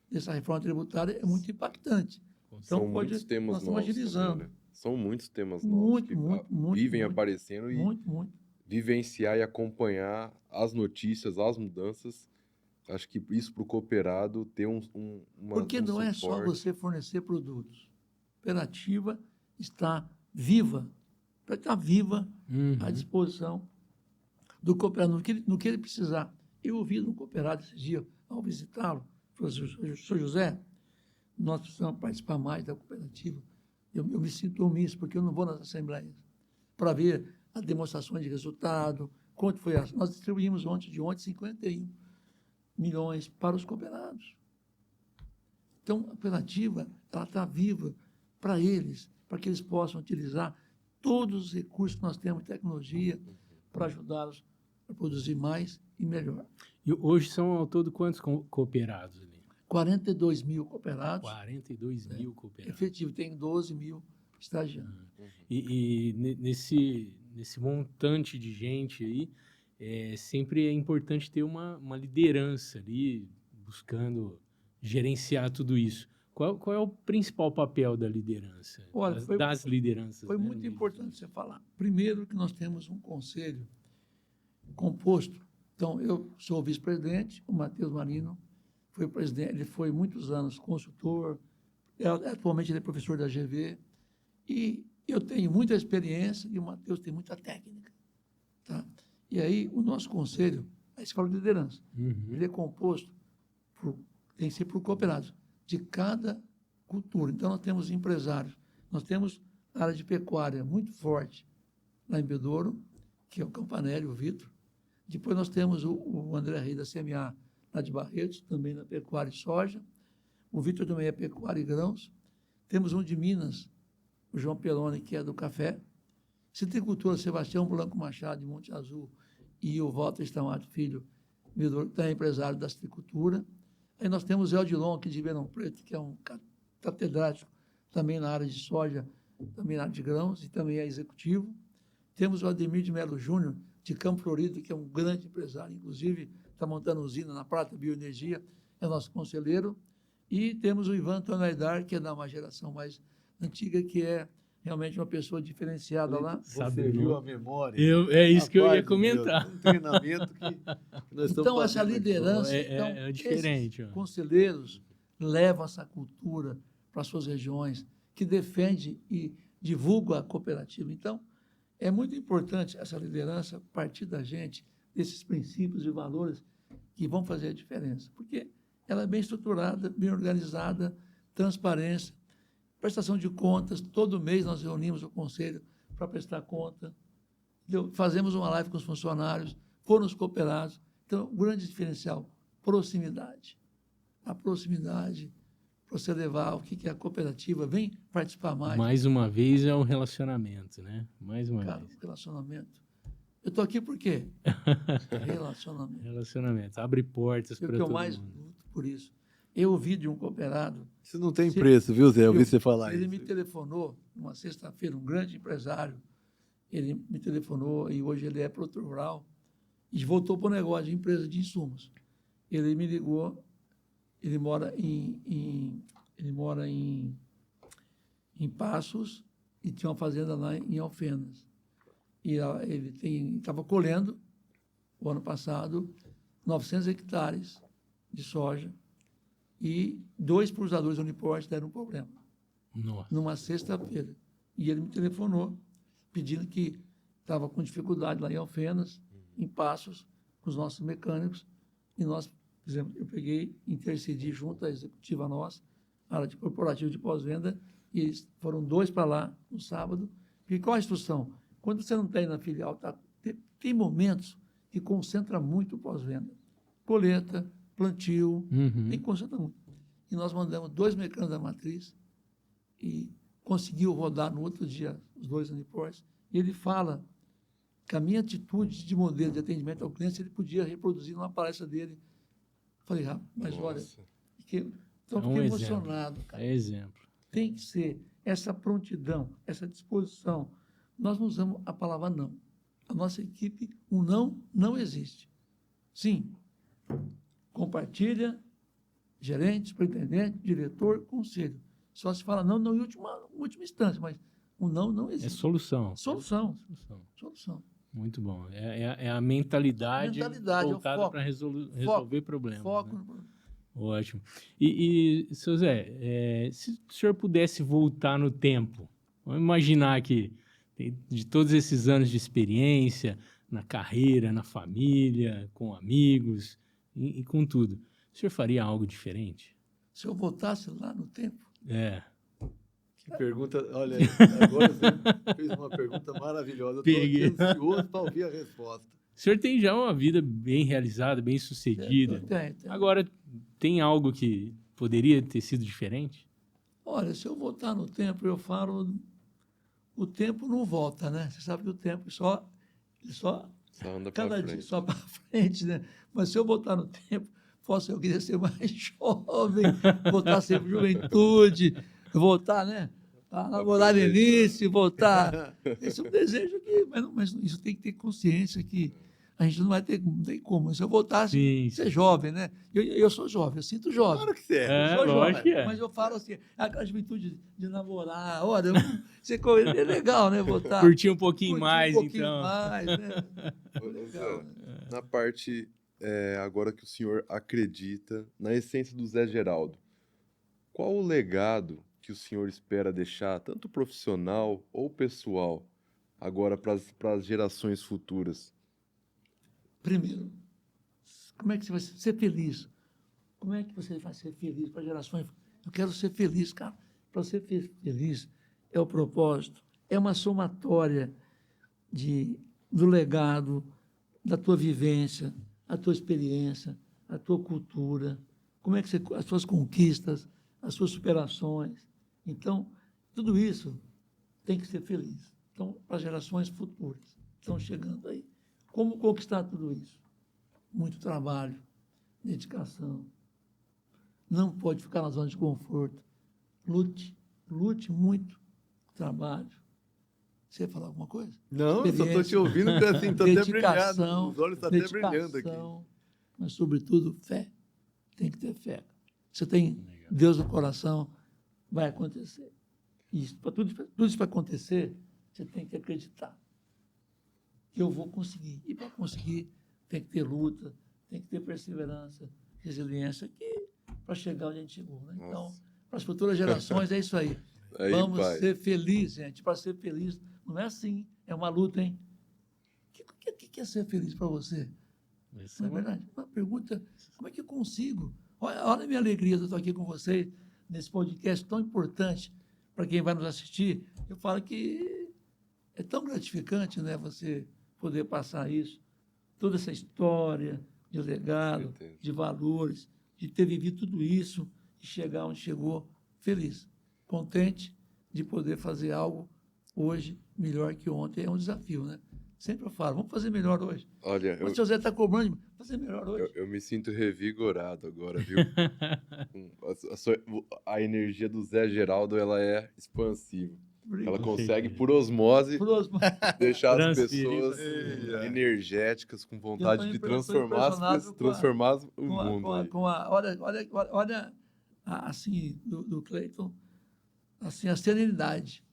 dessa reforma tributária é muito impactante. Então, São muitos temas nós estamos novos agilizando. também, né? São muitos temas novos Muito, que muito, vivem muito, aparecendo e muito. vivenciar e acompanhar as notícias, as mudanças. Acho que isso para o cooperado ter Porque não é só você fornecer produtos. A cooperativa está viva, para estar viva à disposição do cooperado, no que ele precisar. Eu ouvi no cooperado esse dia, ao visitá-lo, falou assim, Sr. José, nós precisamos participar mais da cooperativa. Eu me sinto omisso, porque eu não vou nas assembleias para ver as demonstrações de resultado, quanto foi essa. Nós distribuímos ontem 51 milhões para os cooperados. Então, a cooperativa está viva para eles, para que eles possam utilizar todos os recursos que nós temos de tecnologia para ajudá-los a produzir mais e melhor. E hoje são ao todo quantos cooperados ali? 42 mil cooperados. 42 mil cooperados. Efetivo, tem 12 mil estagiários. E nesse montante de gente aí, sempre é importante ter uma liderança ali, buscando gerenciar tudo isso. Qual é o principal papel da liderança? Olha, das lideranças? Foi muito importante você falar. Primeiro que nós temos um conselho composto. Então, eu sou o vice-presidente, o Matheus Marino foi o presidente, ele foi muitos anos consultor, atualmente ele é professor da GV, e eu tenho muita experiência e o Matheus tem muita técnica. Tá? E aí, o nosso conselho, aí se fala de liderança, ele é composto, tem que ser por cooperados, de cada cultura. Então, nós temos empresários, nós temos a área de pecuária muito forte lá em Bedouro, que é o Campanelli, o Vitor. Depois nós temos o André Rei da CMA, lá de Barretos, também na pecuária e soja. O Vitor também é pecuária e grãos. Temos um de Minas, o João Peloni, que é do café. Citricultura, Sebastião Blanco Machado, de Monte Azul, e o Walter Stamato Filho, que é empresário da citricultura. Aí nós temos o Eldilon, aqui de Ribeirão Preto, que é um catedrático, também na área de soja, também na área de grãos, e também é executivo. Temos o Ademir de Melo Júnior, de Campo Florido, que é um grande empresário, inclusive está montando usina na Prata Bioenergia, é nosso conselheiro. E temos o Ivan Antônio Aidar, que é da uma geração mais antiga, que é realmente uma pessoa diferenciada lá. Você viu a memória. É isso que eu ia Rapaz, comentar. Deus, um treinamento que nós estamos Então, essa fazendo aqui. liderança, É diferente. esses conselheiros levam essa cultura para as suas regiões, que defende e divulga a cooperativa. Então, é muito importante essa liderança partir da gente, desses princípios e valores que vão fazer a diferença, porque ela é bem estruturada, bem organizada, transparência, prestação de contas. Todo mês nós reunimos o conselho para prestar conta, fazemos uma live com os funcionários, foram os cooperados, Então, o grande diferencial, proximidade. A proximidade, para você levar o que é a cooperativa, vem participar mais. Mais uma vez é o relacionamento, né? Mais uma Cara, vez. relacionamento. Eu estou aqui por quê? Relacionamento. Relacionamento. Abre portas E o para que eu todo mais mundo. luto por isso. Eu ouvi de um cooperado. Isso não tem Se- preço, viu, Zé? Eu ouvi você falar Ele isso. me telefonou numa sexta-feira, um grande empresário. Ele me telefonou e hoje ele é produtor rural e voltou para o negócio de empresa de insumos. Ele me ligou, ele mora em Passos e tinha uma fazenda lá em Alfenas. E ele estava colhendo, o ano passado, 900 hectares de soja e 2 pulsadores Uniporte deram um problema, Nossa. numa sexta-feira. E ele me telefonou, pedindo que estava com dificuldade lá em Alfenas, em Passos, com os nossos mecânicos, e nós fizemos, eu peguei, intercedi junto à executiva nossa, a área de corporativo de pós-venda, e eles foram 2 para lá no sábado. E qual a instrução? Quando você não está aí na filial, tem momentos que concentra muito o pós-venda. Colheita, plantio, tem que concentrar muito. E nós mandamos 2 mecânicos da matriz e conseguiu rodar no outro dia os 2 Uniports. E ele fala que a minha atitude de modelo de atendimento ao cliente ele podia reproduzir numa palestra dele. Falei, mas olha, Nossa. então É um fiquei exemplo. emocionado, cara. É exemplo. Tem que ser essa prontidão, essa disposição. Nós não usamos a palavra não. A nossa equipe, o não existe. Sim, compartilha, gerente, superintendente, diretor, conselho. Só se fala não em última instância, mas o não É existe. solução. Solução. Solução. Solução. Muito bom. É a mentalidade, Mentalidade, é o voltada foco. para resolver problemas. Foco Né? no problema. Ótimo. Seu Zé, se o senhor pudesse voltar no tempo, vamos imaginar que de todos esses anos de experiência, na carreira, na família, com amigos e com tudo, o senhor faria algo diferente? Se eu voltasse lá no tempo, É. Que pergunta, olha, agora você fez uma pergunta maravilhosa. Eu Peguei. estou ansioso para ouvir a resposta. O senhor tem já uma vida bem realizada, bem sucedida. tem. Agora, tem algo que poderia ter sido diferente? Olha, se eu voltar no tempo, eu falo, o tempo não volta, né? Você sabe que o tempo só Só anda pra cada dia frente. só para frente, né? Mas se eu voltar no tempo, eu queria ser mais jovem, voltar a ser juventude, voltar, né? A namorar Lenice, voltar. Esse é um desejo aqui, mas isso tem que ter consciência que a gente não tem como. Se eu voltasse, Sim, ser jovem, né? Eu sou jovem, eu sinto jovem. Claro que você é. É, Sou lógico jovem, que é. mas eu falo assim, aquela juventude de namorar, olha, é legal, né? Voltar. Curtir um pouquinho Curtir mais, um pouquinho então. mais, né? Ô, Legal, Zé, né? na parte, agora que o senhor acredita na essência do Zé Geraldo, qual o legado que o senhor espera deixar, tanto profissional ou pessoal, agora para as gerações futuras? Primeiro, como é que você vai ser feliz? Como é que você vai ser feliz para gerações? Eu quero ser feliz, cara. Para ser feliz é o propósito, é uma somatória do legado, da tua vivência, a tua experiência, a tua cultura, como é que as tuas conquistas, as suas superações. Então, tudo isso tem que ser feliz. Então, para as gerações futuras que estão chegando aí. Como conquistar tudo isso? Muito trabalho, dedicação. Não pode ficar na zona de conforto. Lute muito. Trabalho. Você ia falar alguma coisa? Não, eu só estou te Experiência, ouvindo, porque assim, estou até brilhando. dedicação, Os olhos estão até brilhando aqui. dedicação, mas, sobretudo, fé. Tem que ter fé. Você tem Deus no coração, vai acontecer. Tudo isso para acontecer, você tem que acreditar que eu vou conseguir. E para conseguir, tem que ter luta, tem que ter perseverança, resiliência, para chegar onde a gente chegou. Né? Então, Nossa. para as futuras gerações, é isso aí. Aí, Vamos pai. ser felizes, gente. Para ser feliz, não é assim, é uma luta, hein? O que é ser feliz para você? Essa Não é verdade? Uma pergunta, como é que eu consigo? Olha a minha alegria de eu estar aqui com vocês, nesse podcast tão importante para quem vai nos assistir. Eu falo que é tão gratificante, né, você poder passar isso, toda essa história, de legado, certeza. de valores, de ter vivido tudo isso e chegar onde chegou feliz, contente de poder fazer algo hoje melhor que ontem. É um desafio, né? Sempre eu falo, vamos fazer melhor hoje. Olha, Mas o seu Zé está cobrando, fazer melhor hoje. eu me sinto revigorado agora, viu? A energia do Zé Geraldo, ela é expansiva. Ela Obrigado. consegue, certeza. por osmose, Próximo. deixar as Transferir. pessoas energéticas, com vontade de Eu tô transformar, impressionado transformar o com mundo. aí. olha assim, do Cleiton, assim, a serenidade.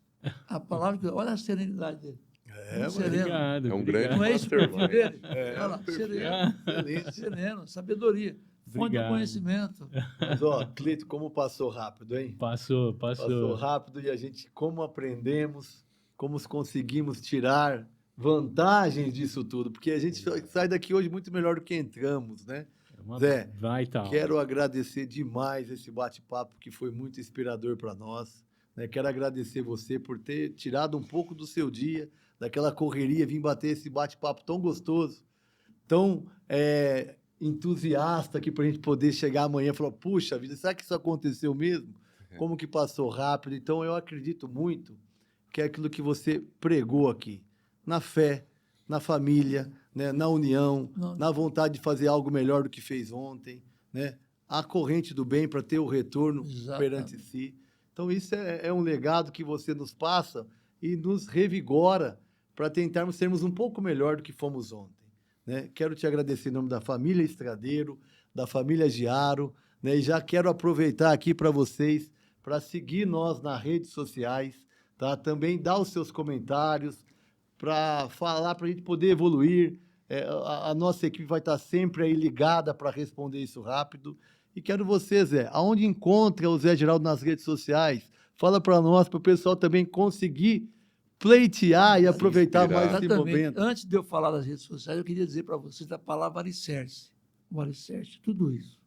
A palavra que olha a serenidade dele. É, Muito mas sereno. Obrigado. É um obrigado. grande Não é esse o perfil mastermind. dele? Olha lá, sereno, excelente. sereno, sabedoria, fonte do Obrigado. conhecimento. Mas, ó, Cleito, como passou rápido, hein? Passou. Passou rápido e a gente, como aprendemos, como conseguimos tirar vantagens disso tudo, porque a gente sai daqui hoje muito melhor do que entramos, né? Zé, Vai tal. quero agradecer demais esse bate-papo que foi muito inspirador para nós, né? Quero agradecer você por ter tirado um pouco do seu dia, daquela correria, vir bater esse bate-papo tão gostoso, tão entusiasta aqui para a gente poder chegar amanhã e falar, puxa vida, será que isso aconteceu mesmo? Como que passou rápido? Então, eu acredito muito que é aquilo que você pregou aqui, na fé, na família, né, na união, na vontade de fazer algo melhor do que fez ontem, né? A corrente do bem para ter o retorno perante si. Então, isso é um legado que você nos passa e nos revigora para tentarmos sermos um pouco melhor do que fomos ontem, né? Quero te agradecer em nome da família Estradeiro, da família Giaro, né? E já quero aproveitar aqui para vocês, para seguir nós nas redes sociais, tá? Também dar os seus comentários, para falar, para a gente poder evoluir. A nossa equipe vai estar sempre aí ligada para responder isso rápido. E quero você, Zé, aonde encontra o Zé Geraldo nas redes sociais? Fala para nós, para o pessoal também conseguir pleitear e aproveitar inspirar. mais esse Exatamente. momento. Antes de eu falar das redes sociais, eu queria dizer para vocês a palavra alicerce. O alicerce, tudo isso.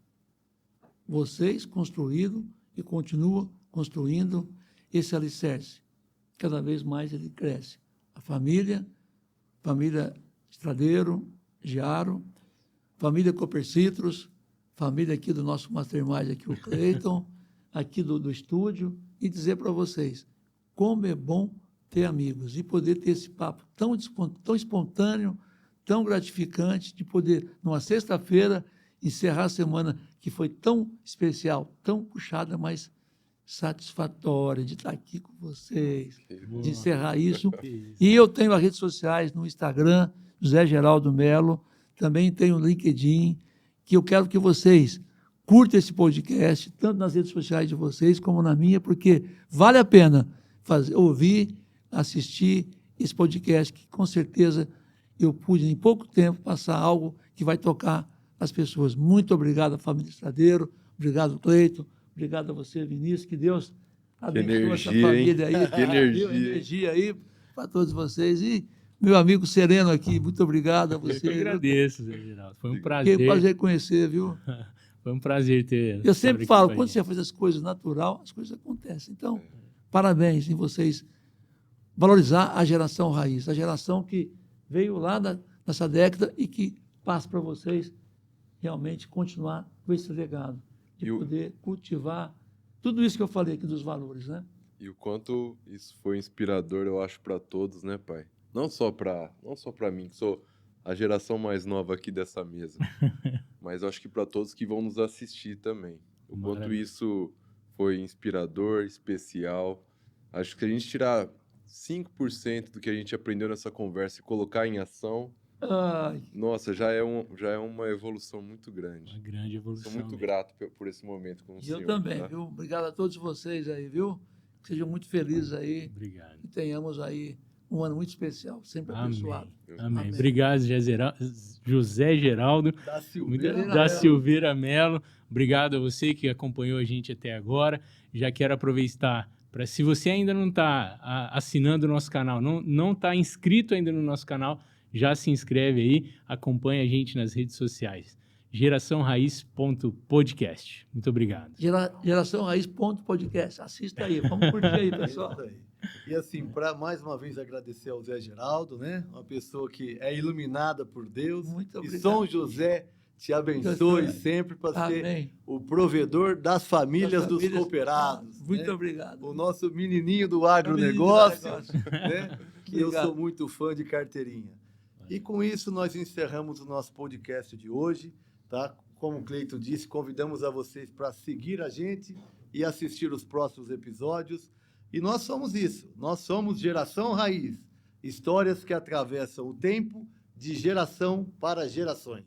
Vocês construíram e continuam construindo esse alicerce. Cada vez mais ele cresce. A família Estradeiro, Giaro, família Cooper Citrus, família aqui do nosso mastermind, aqui o Cleiton, aqui do estúdio, e dizer para vocês como é bom ter amigos e poder ter esse papo tão espontâneo, tão gratificante, de poder, numa sexta-feira, encerrar a semana que foi tão especial, tão puxada, mas satisfatória de estar aqui com vocês, de encerrar isso. E eu tenho as redes sociais no Instagram, José Geraldo Melo, também tenho o LinkedIn, que eu quero que vocês curtam esse podcast, tanto nas redes sociais de vocês como na minha, porque vale a pena ouvir, assistir esse podcast, que com certeza eu pude, em pouco tempo, passar algo que vai tocar as pessoas. Muito obrigado, família Estradeiro, obrigado, Cleiton, obrigado a você, Vinícius, que Deus abençoe essa família aí. Que energia. Energia aí para todos vocês. E meu amigo Sereno aqui, muito obrigado a você. Eu que agradeço, Zé Geraldo. Foi um prazer. Que prazer conhecer, viu? Foi um prazer ter. Eu sempre falo, quando você faz as coisas natural, as coisas acontecem. Então, parabéns em vocês valorizar a geração raiz, a geração que veio lá nessa década e que passa para vocês realmente continuar com esse legado, de poder cultivar tudo isso que eu falei aqui dos valores, né? E o quanto isso foi inspirador, eu acho, para todos, né, pai? Não só para mim, que sou a geração mais nova aqui dessa mesa, mas eu acho que para todos que vão nos assistir também. O quanto isso foi inspirador, especial. Acho que a gente tirar 5% do que a gente aprendeu nessa conversa e colocar em ação, nossa, já é uma evolução muito grande. Uma grande evolução. Sou muito grato por esse momento com o senhor. Eu também, tá? viu? Obrigado a todos vocês aí, viu? Que sejam muito felizes aí. Obrigado. E tenhamos aí um ano muito especial, sempre abençoado. Amém. Amém. Obrigado, José Geraldo Da Silveira Melo. Obrigado a você que acompanhou a gente até agora. Já quero aproveitar para, se você ainda não está assinando o nosso canal, não está inscrito ainda no nosso canal, já se inscreve aí, acompanha a gente nas redes sociais. geraçãoraiz.podcast. Muito obrigado. Geraçãoraiz.podcast. Assista aí, vamos curtir aí, pessoal. E assim, para mais uma vez agradecer ao Zé Geraldo, né? Uma pessoa que é iluminada por Deus. Muito e obrigado. São José te abençoe Deus te- sempre para ser Amém. o provedor das famílias Das dos famílias- cooperados. Muito né? obrigado. O nosso menininho do Menino do agronegócio, negócio. né? Que eu Obrigado. sou muito fã de carteirinha. E com isso nós encerramos o nosso podcast de hoje, tá? Como o Cleito disse, convidamos a vocês para seguir a gente e assistir os próximos episódios. E nós somos isso, nós somos Geração Raiz, histórias que atravessam o tempo de geração para gerações.